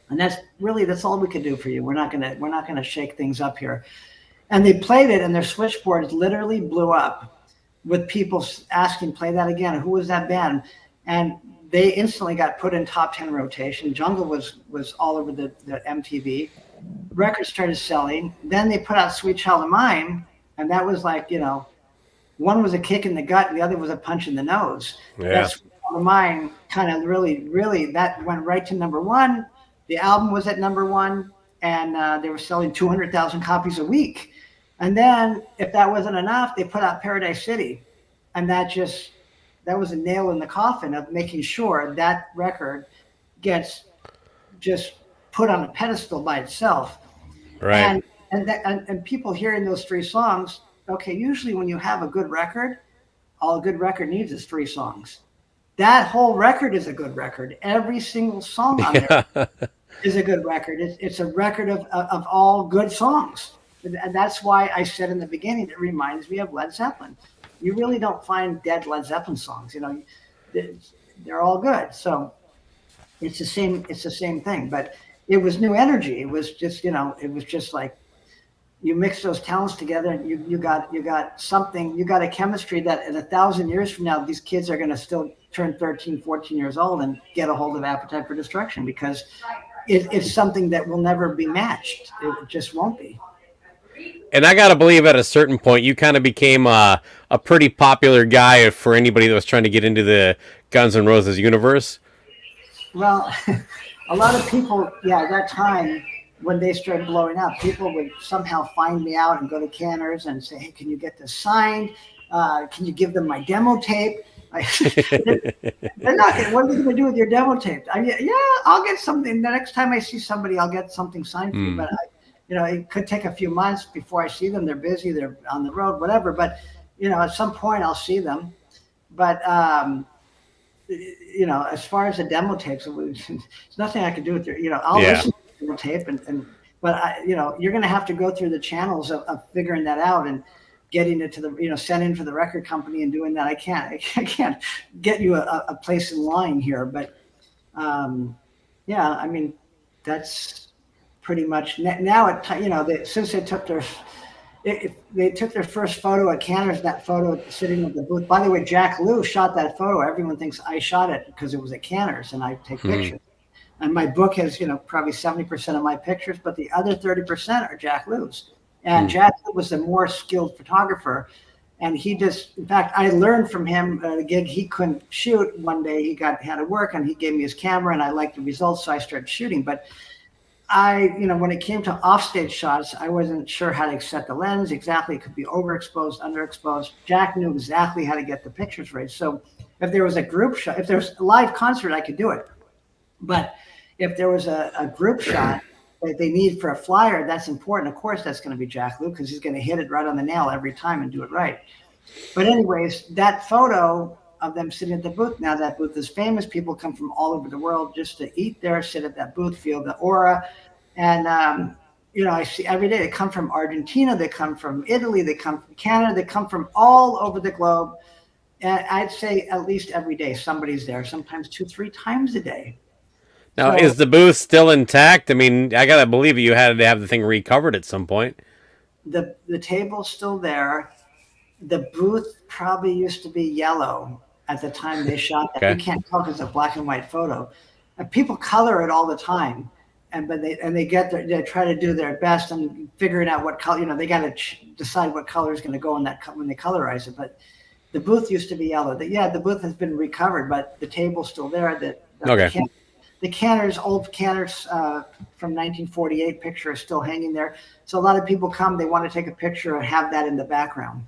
S2: that's all we could do for you. We're not gonna shake things up here. And they played it, and their switchboards literally blew up with people asking, "Play that again. Who was that band?" And they instantly got put in top 10 rotation. Jungle was all over the MTV. Records started selling. Then they put out Sweet Child of Mine, and that was like, one was a kick in the gut, and the other was a punch in the nose.
S1: Yeah.
S2: That Sweet Child of Mine kind of really, that went right to number one. The album was at number one, and they were selling 200,000 copies a week. And then, if that wasn't enough, they put out Paradise City, and that was a nail in the coffin of making sure that record gets just put on a pedestal by itself.
S1: Right.
S2: And people hearing those three songs, okay, usually when you have a good record, all a good record needs is three songs. that whole record is a good record. Every single song on there is a good record. It's a record of all good songs. And that's why I said in the beginning, it reminds me of Led Zeppelin. You really don't find dead Led Zeppelin songs. They're all good. So it's the same. It's the same thing. But it was new energy. It was just, it was just like you mix those talents together, and you got something. You got a chemistry that in 1,000 years from now, these kids are going to still turn 13, 14 years old and get a hold of Appetite for Destruction, because it's something that will never be matched. It just won't be.
S1: And I gotta believe at a certain point you kind of became a pretty popular guy for anybody that was trying to get into the Guns N' Roses universe.
S2: Well, a lot of people, yeah, at that time when they started blowing up, people would somehow find me out and go to Canners and say, "Hey, can you get this signed? Can you give them my demo tape?" I, they're not. What are they going to do with your demo tape? Yeah, I'll get something. The next time I see somebody, I'll get something signed for you. But it could take a few months before I see them. They're busy. They're on the road, whatever. But at some point, I'll see them. But as far as the demo tapes, there's nothing I can do with your. I'll
S1: Yeah.
S2: listen to the demo tape, but you're going to have to go through the channels of figuring that out and getting it to the sending for the record company and doing that. I can't get you a place in line here, but yeah, I mean that's pretty much now. Since they took their first photo at Cannes, that photo sitting at the booth. By the way, Jack Lew shot that photo. Everyone thinks I shot it because it was at Cannes and I take pictures. And my book has probably 70% of my pictures, but the other 30% are Jack Lew's. And Jack was a more skilled photographer. And in fact, I learned from him at a gig he couldn't shoot. One day he had to work and he gave me his camera and I liked the results. So I started shooting. But when it came to offstage shots, I wasn't sure how to set the lens exactly. It could be overexposed, underexposed. Jack knew exactly how to get the pictures right. So if there was a group shot, if there was a live concert, I could do it. But if there was a group shot that they need for a flyer, that's important. Of course, that's going to be Jack Lew because he's going to hit it right on the nail every time and do it right. But anyways, that photo of them sitting at the booth, now that booth is famous. People come from all over the world just to eat there, sit at that booth, feel the aura. And, I see every day they come from Argentina, they come from Italy, they come from Canada, they come from all over the globe. And I'd say at least every day somebody's there, sometimes 2-3 times a day.
S1: Now,
S2: So
S1: is the booth still intact? I mean, I gotta believe you had to have the thing recovered at some point.
S2: the table's still there. The booth probably used to be yellow at the time they shot that.
S1: Okay.
S2: You can't tell because it's a black and white photo. And people color it all the time, but they try to do their best and figuring out what color. They got to decide what color is going to go in that when they colorize it. But the booth used to be yellow. The booth has been recovered, but the table's still there.
S1: Okay.
S2: The Canners, old Canners from 1948 picture is still hanging there. So a lot of people come, they want to take a picture and have that in the background.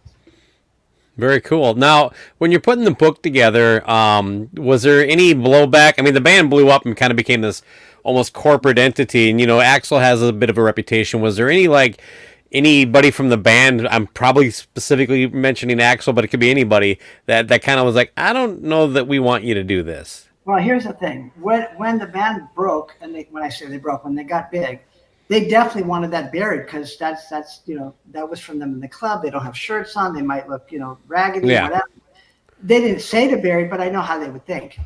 S1: Very cool. Now, when you're putting the book together, was there any blowback? I mean, the band blew up and kind of became this almost corporate entity, and Axl has a bit of a reputation. Was there anybody from the band? I'm probably specifically mentioning Axl, but it could be anybody that kind of was like, I don't know that we want you to do this.
S2: Well, here's the thing: when the band broke, and when I say they broke, when they got big, they definitely wanted that buried because that's that was from them in the club. They don't have shirts on. They might look raggedy,
S1: Yeah.
S2: whatever. They didn't say to bury it, but I know how they would think.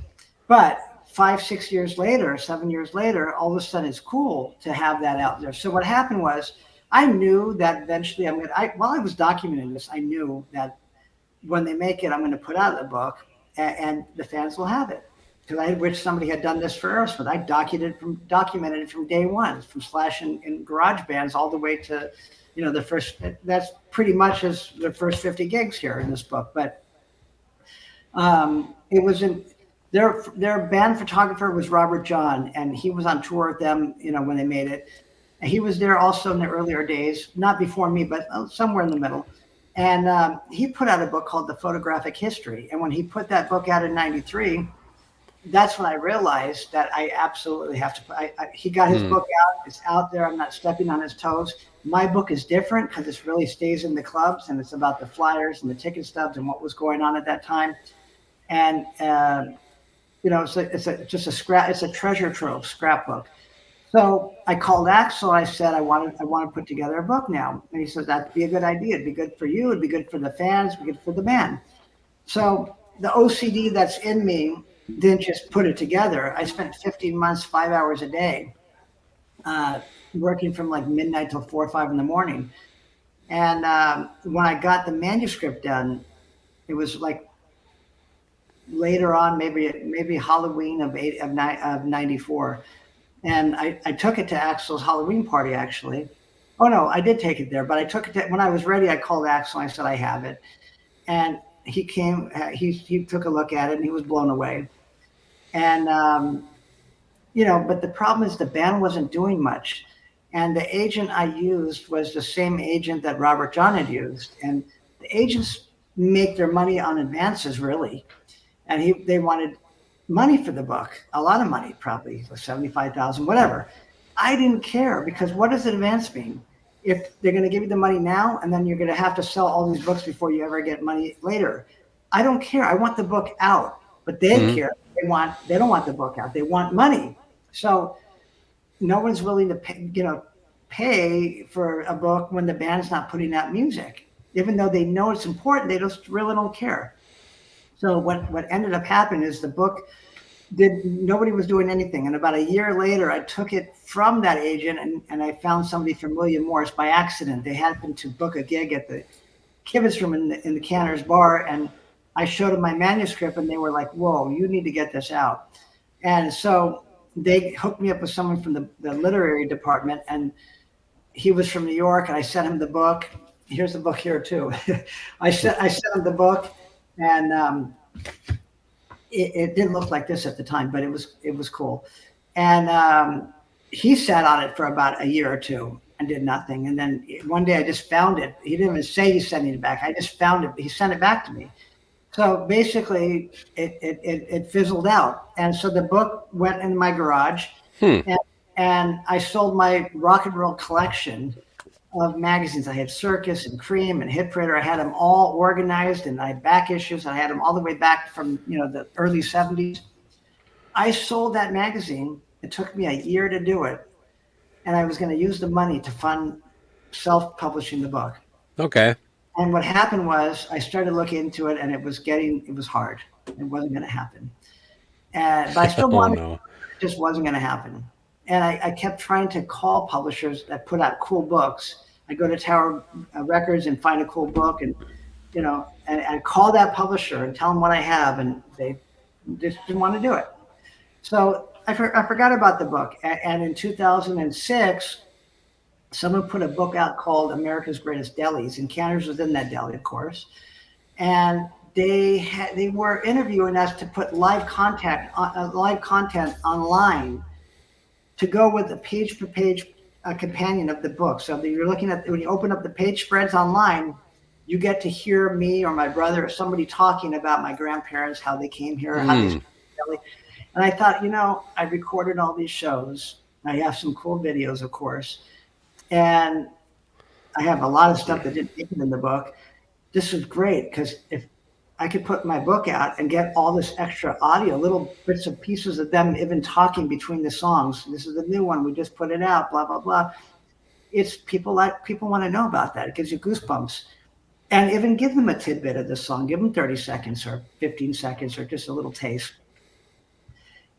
S2: But 5, 6 years later, 7 years later, all of a sudden it's cool to have that out there. So what happened was, I knew that eventually while I was documenting this, I knew that when they make it, I'm going to put out a book, and the fans will have it. Because I wish somebody had done this for us, but I documented it from day one, from Slash in garage bands all the way to, the first. That's pretty much as the first 50 gigs here in this book. But it was in their band photographer was Robert John, and he was on tour with them, when they made it. And he was there also in the earlier days, not before me, but somewhere in the middle. And he put out a book called The Photographic History. And when he put that book out in '93. That's when I realized that I absolutely have to. He got his book out. It's out there. I'm not stepping on his toes. My book is different because it really stays in the clubs and it's about the flyers and the ticket stubs and what was going on at that time. And it's a treasure trove scrapbook. So I called Axel. I said, I want to put together a book now. And he said, that'd be a good idea. It'd be good for you. It'd be good for the fans. It'd be good for the band. So the OCD that's in me didn't just put it together. I spent 15 months, 5 hours a day, working from like midnight till 4 or 5 in the morning. And when I got the manuscript done, it was like later on, maybe Halloween of '94. And I took it to Axel's Halloween party, actually. Oh no, I did take it there, but I took it to, when I was ready, I called Axel and I said, I have it. And he came, he took a look at it and he was blown away. And, but the problem is the band wasn't doing much. And the agent I used was the same agent that Robert John had used. And the agents make their money on advances, really. And they wanted money for the book, a lot of money, probably 75,000, whatever. I didn't care, because what does an advance mean? If they're going to give you the money now and then you're going to have to sell all these books before you ever get money later, I don't care. I want the book out, but they care. They don't want the book out. They want money. So no one's willing to pay for a book when the band's not putting out music, even though they know it's important. They just really don't care. So what ended up happening is the book nobody was doing anything. And about a year later, I took it from that agent and I found somebody from William Morris by accident. They happened to book a gig at the Kibitz Room in the Canter's Bar. And I showed them my manuscript and they were like, whoa, you need to get this out. And so they hooked me up with someone from the literary department, and he was from New York, and I sent him the book. Here's the book here too. I sent him the book, and it didn't look like this at the time, but it was cool. And he sat on it for about a year or two and did nothing. And then one day I just found it. He didn't even say he's sending it back. I just found it. He sent it back to me. So basically it fizzled out. And so the book went in my garage, and I sold my rock and roll collection of magazines. I had Circus and Cream and Hit Parader. I had them all organized, and I had back issues. I had them all the way back from the early 70s. I sold that magazine. It took me a year to do it, and I was going to use the money to fund self-publishing the book.
S1: Okay.
S2: And what happened was I started looking into it, and it was hard. It wasn't going to happen. But I still wanted it. It just wasn't going to happen. And I kept trying to call publishers that put out cool books. I go to Tower Records and find a cool book, and and call that publisher and tell them what I have, and they just didn't want to do it. So I forgot about the book. And in 2006, someone put a book out called America's Greatest Delis, and Canter's was in that deli, of course. And they were interviewing us to put live content online to go with the page per page companion of the book. So that you're looking at, when you open up the page spreads online, you get to hear me or my brother or somebody talking about my grandparents, how they came here, how they deli. And I thought, I recorded all these shows. I have some cool videos, of course. And I have a lot of stuff that didn't make it in the book. This was great, because if I could put my book out and get all this extra audio, little bits and pieces of them even talking between the songs. This is the new one. We just put it out, blah, blah, blah. It's people want to know about that. It gives you goosebumps. And even give them a tidbit of the song. Give them 30 seconds or 15 seconds or just a little taste.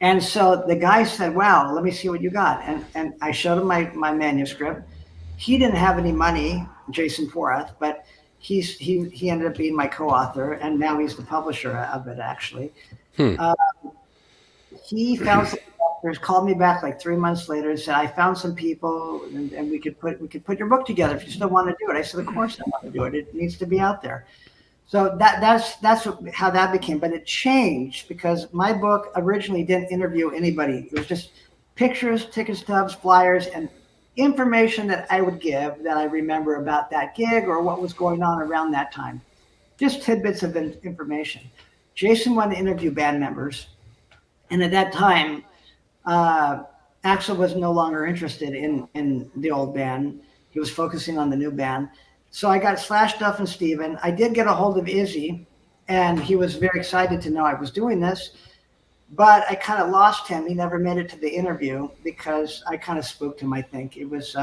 S2: And so the guy said, wow, let me see what you got. And I showed him my manuscript. He didn't have any money, Jason Porath, but he ended up being my co-author, and now he's the publisher of it, actually. He found some doctors, called me back like 3 months later and said, I found some people, and we could put your book together if you still want to do it. I said, of course I want to do it. It needs to be out there. So that's how that became. But it changed, because my book originally didn't interview anybody. It was just pictures, ticket stubs, flyers, and information that I would give that I remember about that gig or what was going on around that time. Just tidbits of information. Jason wanted to interview band members. And at that time, Axel was no longer interested in the old band. He was focusing on the new band. So I got Slash, Duff, and Steven. I did get a hold of Izzy, and he was very excited to know I was doing this. but I kind of lost him. He never made it to the interview because I kind of spooked him. I think it was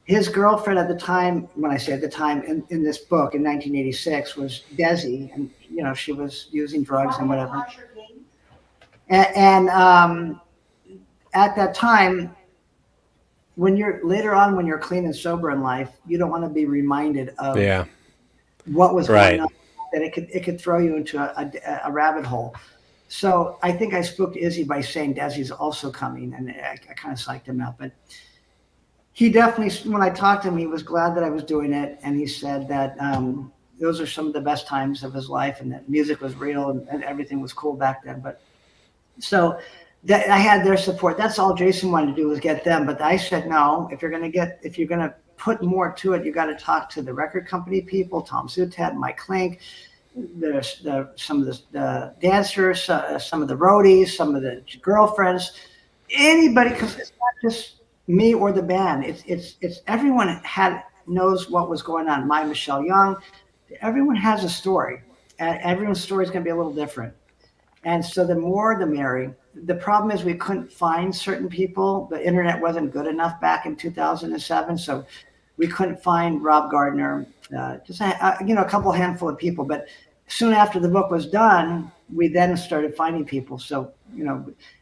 S2: his girlfriend at the time. When I say at the time in this book in 1986 was Desi, and she was using drugs and whatever. And at that time, when you're clean and sober in life, you don't want to be reminded of
S1: Yeah.
S2: what was going
S1: Right.
S2: on. That it could throw you into a rabbit hole. So I think I spooked Izzy by saying Desi's also coming, and I kind of psyched him out. But he definitely, when I talked to him, he was glad that I was doing it, and he said that those are some of the best times of his life, and that music was real and everything was cool back then. But so that I had their support. That's all Jason wanted to do was get them. But I said no. If you're gonna put more to it, you got to talk to the record company people, Tom Zutaut, Mike Klink, some of the dancers, some of the roadies, some of the girlfriends, anybody, because it's not just me or the band. It's everyone knows what was going on. My Michelle Young, everyone has a story, and everyone's story is going to be a little different. And so the more the merry. The problem is we couldn't find certain people. The internet wasn't good enough back in 2007, so we couldn't find Rob Gardner, just a couple handful of people. But soon after the book was done, we then started finding people. So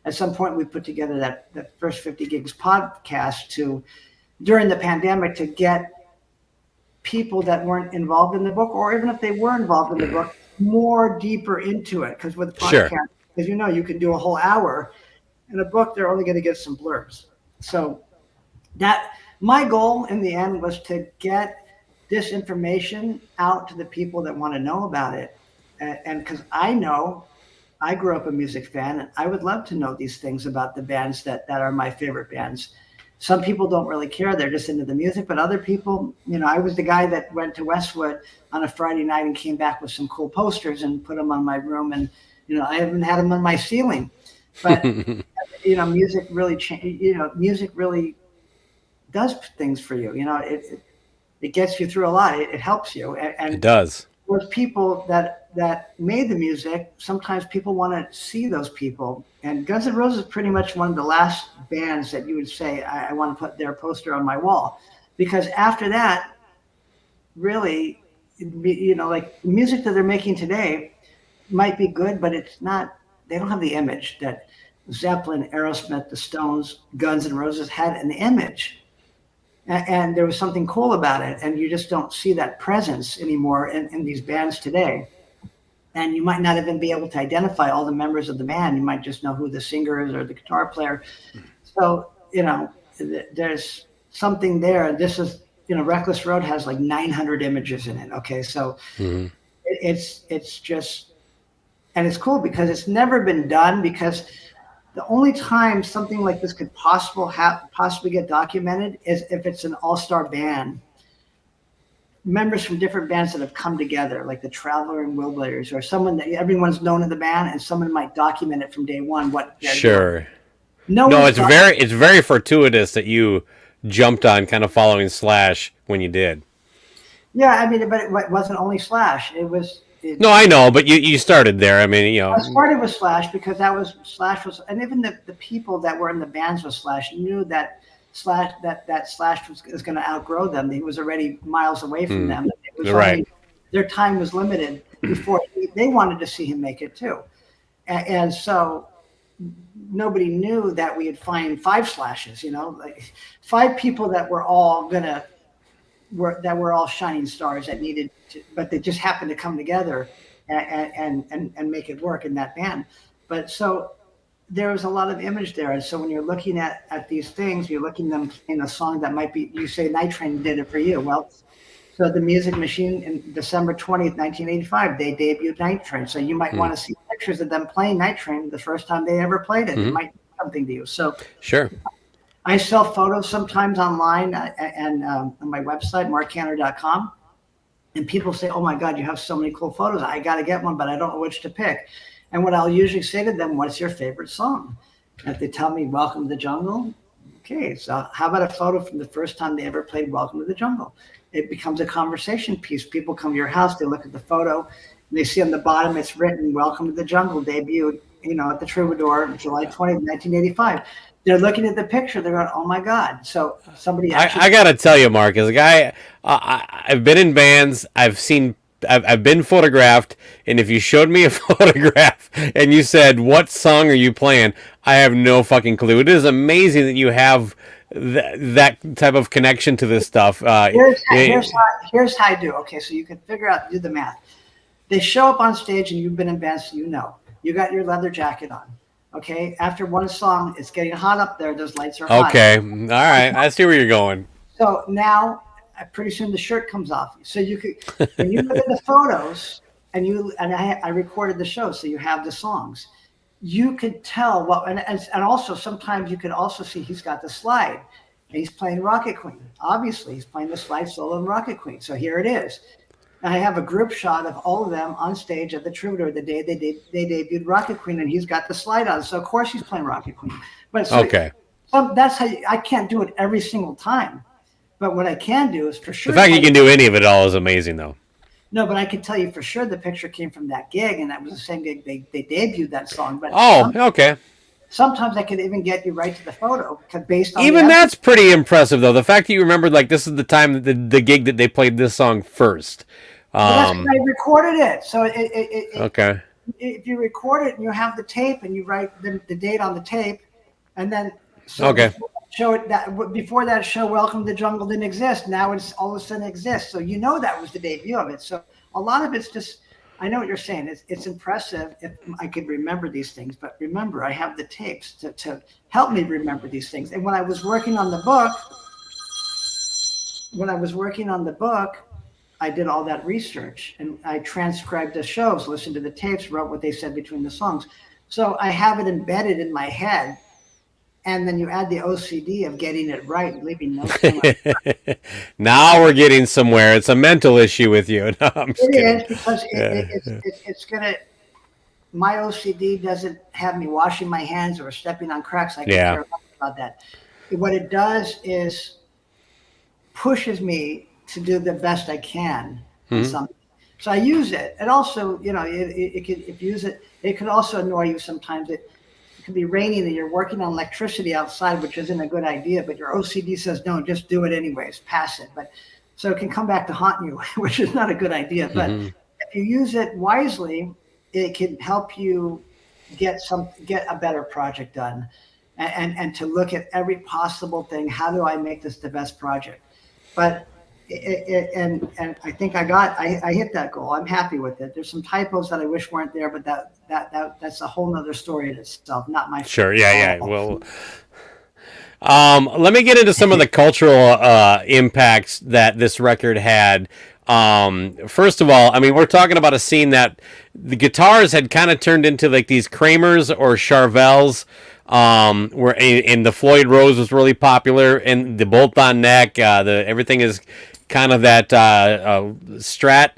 S2: at some point we put together that first 50 gigs podcast during the pandemic to get people that weren't involved in the book, or even if they were involved in the book, more deeper into it. Because with
S1: Sure.
S2: podcast, as you know, you can do a whole hour. In a book, they're only going to get some blurbs. So that my goal in the end was to get this information out to the people that want to know about it. And because I grew up a music fan, and I would love to know these things about the bands that are my favorite bands. Some people don't really care. They're just into the music. But other people, I was the guy that went to Westwood on a Friday night and came back with some cool posters and put them on my room. And, I even had them on my ceiling. But, music really music really does things for you. It gets you through a lot. It helps you.
S1: It
S2: And
S1: does.
S2: those people that made the music, sometimes people want to see those people. And Guns N' Roses is pretty much one of the last bands that you would say, I want to put their poster on my wall. Because after that, really, like music that they're making today might be good, but it's not, they don't have the image that Zeppelin, Aerosmith, the Stones, Guns N' Roses had an image. And there was something cool about it. And you just don't see that presence anymore in these bands today. And you might not even be able to identify all the members of the band. You might just know who the singer is or the guitar player. So, there's something there. This is, Reckless Road has like 900 images in it. Okay. So it's just, and it's cool because it's never been done, because the only time something like this could possibly get documented is if it's an all-star band, members from different bands that have come together, like the Traveler and Willbladers, or someone that everyone's known in the band, and someone might document it from day one. What they're doing.
S1: Sure.
S2: No
S1: No,
S2: one's
S1: it's very fortuitous that you jumped on kind of following Slash when you did.
S2: Yeah, I mean, but it wasn't only Slash.
S1: No, I know, but you started there. I mean,
S2: I started with Slash because Slash was, and even the people that were in the bands with Slash knew that Slash was going to outgrow them. He was already miles away from them. It was
S1: right.
S2: Their time was limited before they wanted to see him make it too, and so nobody knew that we had find 5 Slashes. Like 5 people that were all were all shining stars that needed to, but they just happened to come together and make it work in that band. But so there was a lot of image there. And so when you're looking at these things, you're looking them in a song that might be, you say Night Train did it for you. Well, so the Music Machine in December 20th, 1985, they debuted Night Train. So you might want to see pictures of them playing Night Train the first time they ever played it. It might do something to you. So
S1: sure.
S2: I sell photos sometimes online and on my website, marccanter.com. And people say, oh my God, you have so many cool photos. I got to get one, but I don't know which to pick. And what I'll usually say to them, what's your favorite song? And if they tell me Welcome to the Jungle, okay, so how about a photo from the first time they ever played Welcome to the Jungle? It becomes a conversation piece. People come to your house, they look at the photo, and they see on the bottom it's written, Welcome to the Jungle debuted at the Troubadour, July 20th, 1985. They're looking at the picture. They're going, "Oh my God!" So somebody actually.
S1: I gotta tell you, Mark, as a guy, I've been in bands. I've been photographed, and if you showed me a photograph and you said, "What song are you playing?" I have no fucking clue. It is amazing that you have that type of connection to this stuff.
S2: Here's how I do. Okay, so you can figure out, do the math. They show up on stage, and you've been in bands, so you know. You got your leather jacket on. Okay, after one song, it's getting hot up there. Those lights are hot.
S1: Okay, all right, I see where you're going.
S2: So now, pretty soon the shirt comes off. So you could, when you look at the photos, I recorded the show, so you have the songs. You could tell what, and also sometimes you could also see he's got the slide. And he's playing Rocket Queen. Obviously, he's playing the slide solo in Rocket Queen. So here it is. And I have a group shot of all of them on stage at the Troubadour the day they debuted Rocket Queen, and he's got the slide on. So of course he's playing Rocket Queen. But so,
S1: Okay.
S2: that's how I can't do it every single time. But what I can do is for sure.
S1: The fact you can do any of it all is amazing, though.
S2: No, but I can tell you for sure the picture came from that gig, and that was the same gig they debuted that song. But
S1: Okay.
S2: sometimes I could even get you right to the photo based on
S1: Even that's pretty impressive, though. The fact that you remembered, like, this is the time that the gig that they played this song first.
S2: That's when I recorded it. So
S1: Okay.
S2: if you record it and you have the tape and you write the date on the tape, and then
S1: Okay.
S2: show it that before that show, Welcome to the Jungle didn't exist. Now it's all of a sudden exists. So that was the debut of it. So a lot of it's just, I know what you're saying. It's impressive if I could remember these things, but remember, I have the tapes to help me remember these things. And when I was working on the book, I did all that research and I transcribed the shows, listened to the tapes, wrote what they said between the songs. So I have it embedded in my head. And then you add the OCD of getting it right, leaving no stone.
S1: Now we're getting somewhere. It's a mental issue with you. No, I'm just kidding.
S2: It is because it's gonna. My OCD doesn't have me washing my hands or stepping on cracks. I can care about that. What it does is pushes me to do the best I can on something. So I use it. And also, it could, if you use it, it could also annoy you sometimes. It could be raining and you're working on electricity outside, which isn't a good idea, but your OCD says, no, just do it anyways, pass it. But so it can come back to haunt you, which is not a good idea. But if you use it wisely, it can help you get a better project done and to look at every possible thing. How do I make this the best project? But and I think I hit that goal. I'm happy with it. There's some typos that I wish weren't there, but that's a whole nother story in itself. Not my
S1: sure. Yeah. Well, let me get into some of the cultural impacts that this record had. First of all, I mean, we're talking about a scene that the guitars had kind of turned into like these Kramers or Charvels. Where in the Floyd Rose was really popular, and the bolt-on neck, everything is kind of that Strat.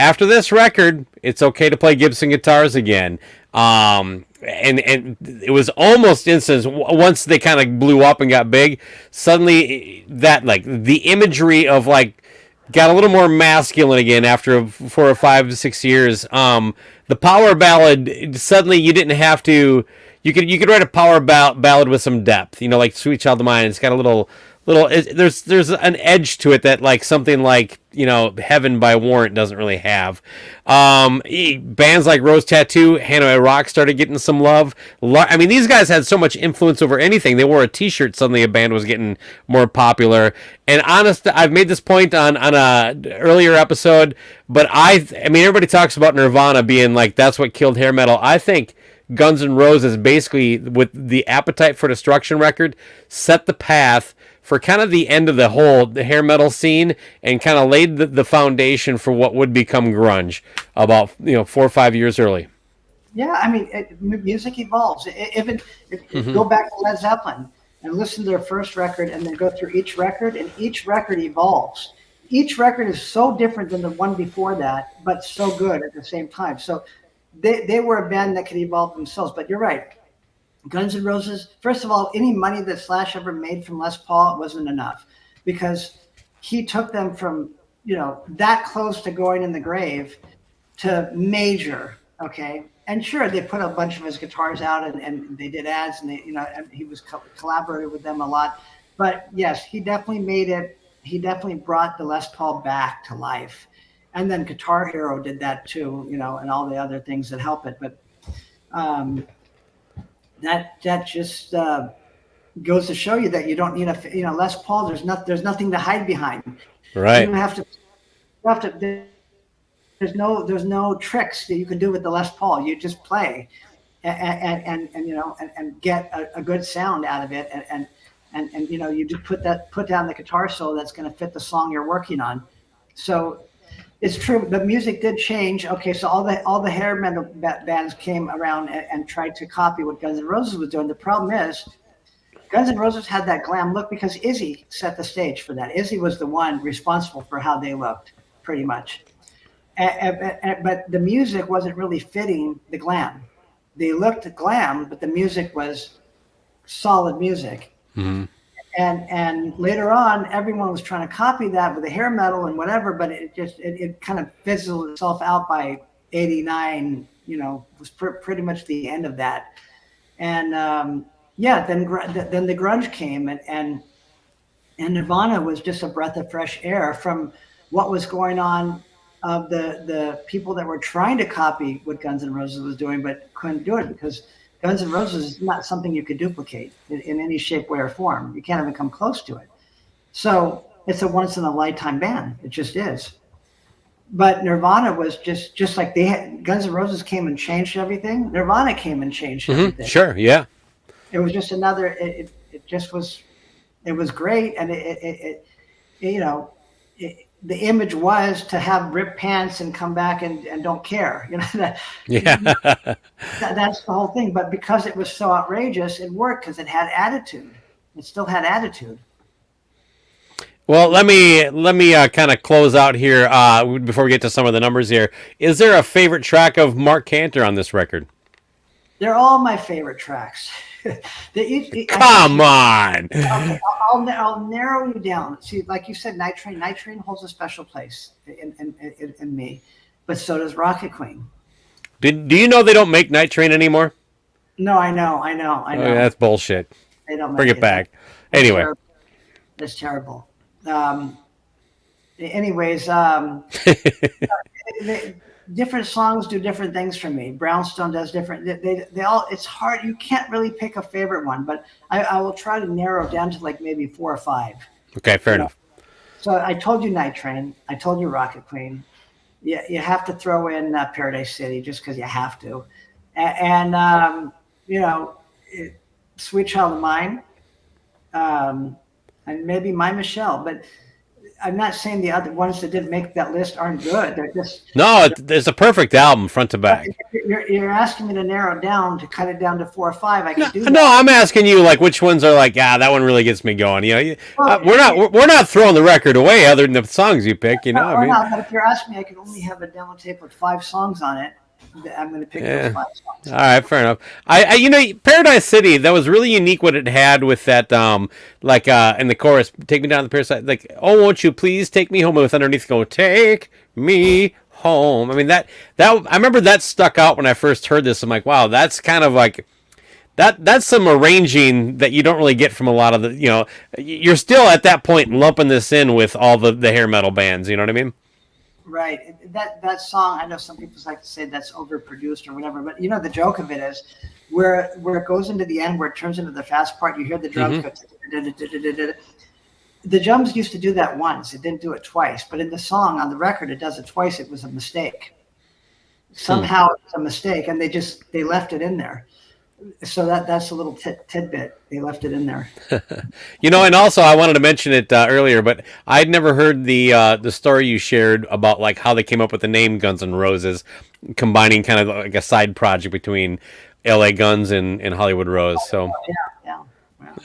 S1: After this record, it's okay to play Gibson guitars again. And it was almost instant once they kind of blew up and got big. Suddenly, that like the imagery of like got a little more masculine again after 4 or 5 to 6 years. The power ballad, suddenly you didn't have to. You could write a power ballad with some depth, like Sweet Child of Mine. It's got a little. There's an edge to it that like something like Heaven by Warrant doesn't really have. Bands like Rose Tattoo, Hanoi Rock started getting some love. I mean, these guys had so much influence over anything. They wore a T-shirt, suddenly a band was getting more popular. And honest, I've made this point on a earlier episode, but I mean, everybody talks about Nirvana being like that's what killed hair metal. I think Guns N' Roses basically, with the Appetite for Destruction record, set the path for kind of the end of the hair metal scene and kind of laid the foundation for what would become grunge about 4 or 5 years early.
S2: Yeah, I mean, music evolves. If go back to Led Zeppelin and listen to their first record and then go through each record, and each record evolves. Each record is so different than the one before that, but so good at the same time. So they were a band that could evolve themselves. But you're right. Guns N' Roses, first of all, any money that Slash ever made from Les Paul wasn't enough because he took them from, that close to going in the grave to major. Okay, and sure, they put a bunch of his guitars out, and they did ads, and they, and he was collaborated with them a lot. But yes, he definitely made it. He definitely brought the Les Paul back to life, and then Guitar Hero did that too, and all the other things that help it. But um, that just goes to show you that you don't need Les Paul. There's nothing to hide behind.
S1: Right.
S2: You have to. There's no tricks that you can do with the Les Paul. You just play, and get a good sound out of it, and you just put down the guitar solo that's going to fit the song you're working on. So it's true. The music did change. Okay, so all the hair metal bands came around and tried to copy what Guns N' Roses was doing. The problem is, Guns N' Roses had that glam look because Izzy set the stage for that. Izzy was the one responsible for how they looked, pretty much. But the music wasn't really fitting the glam. They looked glam, but the music was solid music.
S1: Mm-hmm.
S2: And later on, everyone was trying to copy that with the hair metal and whatever, but it kind of fizzled itself out by '89. Was pretty much the end of that. And then the grunge came, and Nirvana was just a breath of fresh air from what was going on of the people that were trying to copy what Guns N' Roses was doing, but couldn't do it because Guns N' Roses is not something you could duplicate in any shape, way, or form. You can't even come close to it. So it's a once in a lifetime band. It just is. But Nirvana was just like Guns N' Roses came and changed everything. Nirvana came and changed everything.
S1: Sure, yeah.
S2: It was just another. It just was. It was great, and the image was to have ripped pants and come back and don't care. That's the whole thing. But because it was so outrageous, it worked because it had attitude. It still had attitude.
S1: Well, let me kind of close out here before we get to some of the numbers here. Is there a favorite track of Marc Canter on this record?
S2: They're all my favorite tracks.
S1: Come on.
S2: Okay, I'll narrow you down. See, like you said, Night Train. Night Train holds a special place in me, but so does Rocket Queen.
S1: Do you know they don't make Night Train anymore?
S2: No, I know.
S1: Oh, yeah, that's bullshit.
S2: They don't
S1: bring it back. Anyway,
S2: that's terrible. Anyways, different songs do different things for me. Brownstone does different. They all. It's hard. You can't really pick a favorite one, but I will try to narrow down to like maybe 4 or 5.
S1: Okay, fair enough.
S2: So I told you Night Train. I told you Rocket Queen. You have to throw in Paradise City just because you have to, and Sweet Child of Mine, and maybe My Michelle, but. I'm not saying the other ones that didn't make that list aren't good. They're just
S1: it's a perfect album, front to back.
S2: You're asking me to narrow it down, to cut it down to 4 or 5. I can do that.
S1: No, I'm asking you like which ones are like, that one really gets me going. We're not throwing the record away, other than the songs you pick.
S2: But if you're asking me, I can only have a demo tape with 5 songs on it. I'm going to pick those 5 songs.
S1: All right, fair enough. Paradise City, that was really unique what it had with that, in the chorus, take me down to the Paradise, like, oh, won't you please take me home, with underneath going, take me home. I mean, that I remember that stuck out when I first heard this. I'm like, wow, that's kind of like, that's some arranging that you don't really get from a lot of the, you're still at that point lumping this in with all the hair metal bands, you know what I mean?
S2: Right. That song, I know some people like to say that's overproduced or whatever, but the joke of it is where it goes into the end, where it turns into the fast part, you hear the drums go. The drums used to do that once. It didn't do it twice. But in the song, on the record, it does it twice. It was a mistake. Somehow it's a mistake, and they left it in there. So that's a little tidbit. They left it in there.
S1: And also I wanted to mention it earlier, but I'd never heard the story you shared about like how they came up with the name Guns N' Roses, combining kind of like a side project between L.A. Guns and Hollywood Rose. So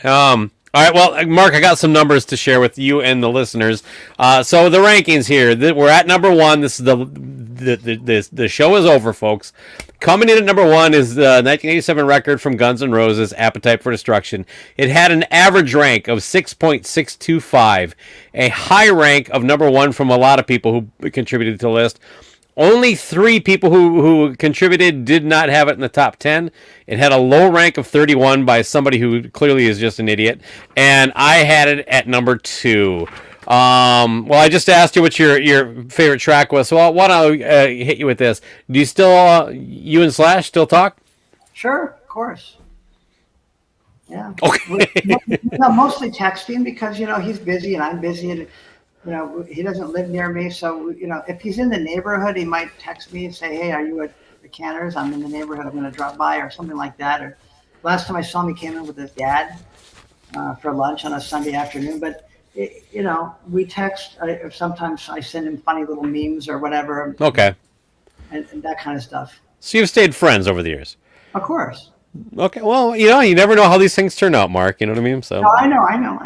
S2: yeah.
S1: All right, well, Mark, I got some numbers to share with you and the listeners. So the rankings here, we're at number 1. This is the show is over, folks. Coming in at number 1 is the 1987 record from Guns N' Roses, Appetite for Destruction. It had an average rank of 6.625, a high rank of number 1 from a lot of people who contributed to the list Only 3 people who contributed did not have it in the top 10. It had a low rank of 31 by somebody who clearly is just an idiot, and I had it at number 2. Well, I just asked you what your favorite track was, so why don't I hit you with this? Do you still, you and Slash still talk?
S2: Sure, of course. Yeah.
S1: Okay.
S2: No, mostly texting because he's busy and I'm busy, and he doesn't live near me. So if he's in the neighborhood, he might text me and say, "Hey, are you at the Canners? I'm in the neighborhood. I'm going to drop by," or something like that. Or last time I saw him, he came in with his dad for lunch on a Sunday afternoon. But we text. Sometimes I send him funny little memes or whatever,
S1: Okay.
S2: and that kind of stuff.
S1: So you've stayed friends over the years.
S2: Of course.
S1: Okay. Well, you never know how these things turn out, Mark. You know what I mean? So.
S2: No, I know.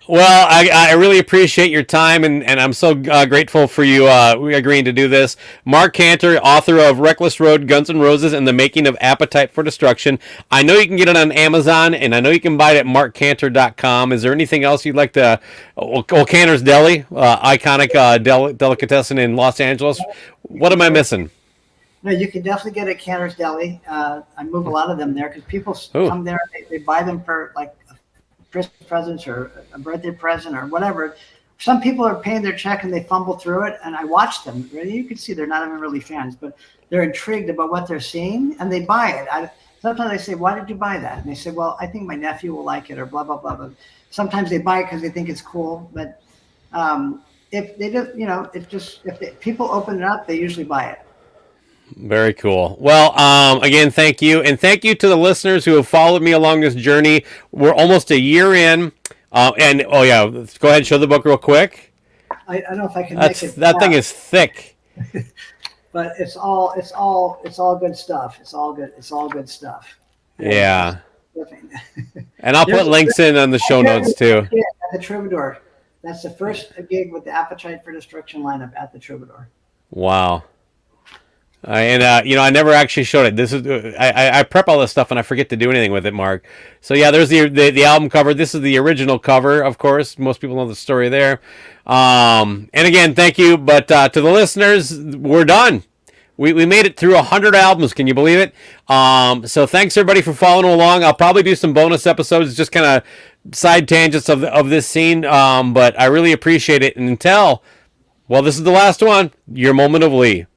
S1: Well, I really appreciate your time, and I'm so grateful for you agreeing to do this. Marc Canter, author of Reckless Road, Guns N' Roses, and the Making of Appetite for Destruction. I know you can get it on Amazon, and I know you can buy it at markcanter.com. Is there anything else you'd like to... Canter's Deli, iconic delicatessen in Los Angeles. What am I missing?
S2: No, you can definitely get at Canter's Deli. I move a lot of them there because people come there, they buy them for like Christmas presents or a birthday present or whatever. Some people are paying their check and they fumble through it, and I watch them. You can see they're not even really fans, but they're intrigued about what they're seeing and they buy it. Sometimes I say, "Why did you buy that?" And they say, "Well, I think my nephew will like it," or blah blah blah. But sometimes they buy it because they think it's cool. But if they just, if people open it up, they usually buy it.
S1: Very cool. Well, again, thank you. And thank you to the listeners who have followed me along this journey. We're almost a year in. And, oh, yeah, let's go ahead and show the book real quick.
S2: I don't know if I can
S1: That's,
S2: make it.
S1: that thing is thick.
S2: But it's all good stuff. It's all good stuff.
S1: Yeah. And I'll put links in on the show notes, too.
S2: Yeah, at the Troubadour. That's the first gig with the Appetite for Destruction lineup at the Troubadour.
S1: Wow. And I never actually showed it. This is I prep all this stuff and I forget to do anything with it, Mark. So yeah, there's the album cover. This is the original cover, of course. Most people know the story there. And again, thank you. But to the listeners, we're done. We made it through 100 albums. Can you believe it? So thanks everybody for following along. I'll probably do some bonus episodes, just kind of side tangents of this scene. But I really appreciate it. And until, well, this is the last one. Your moment of Lee.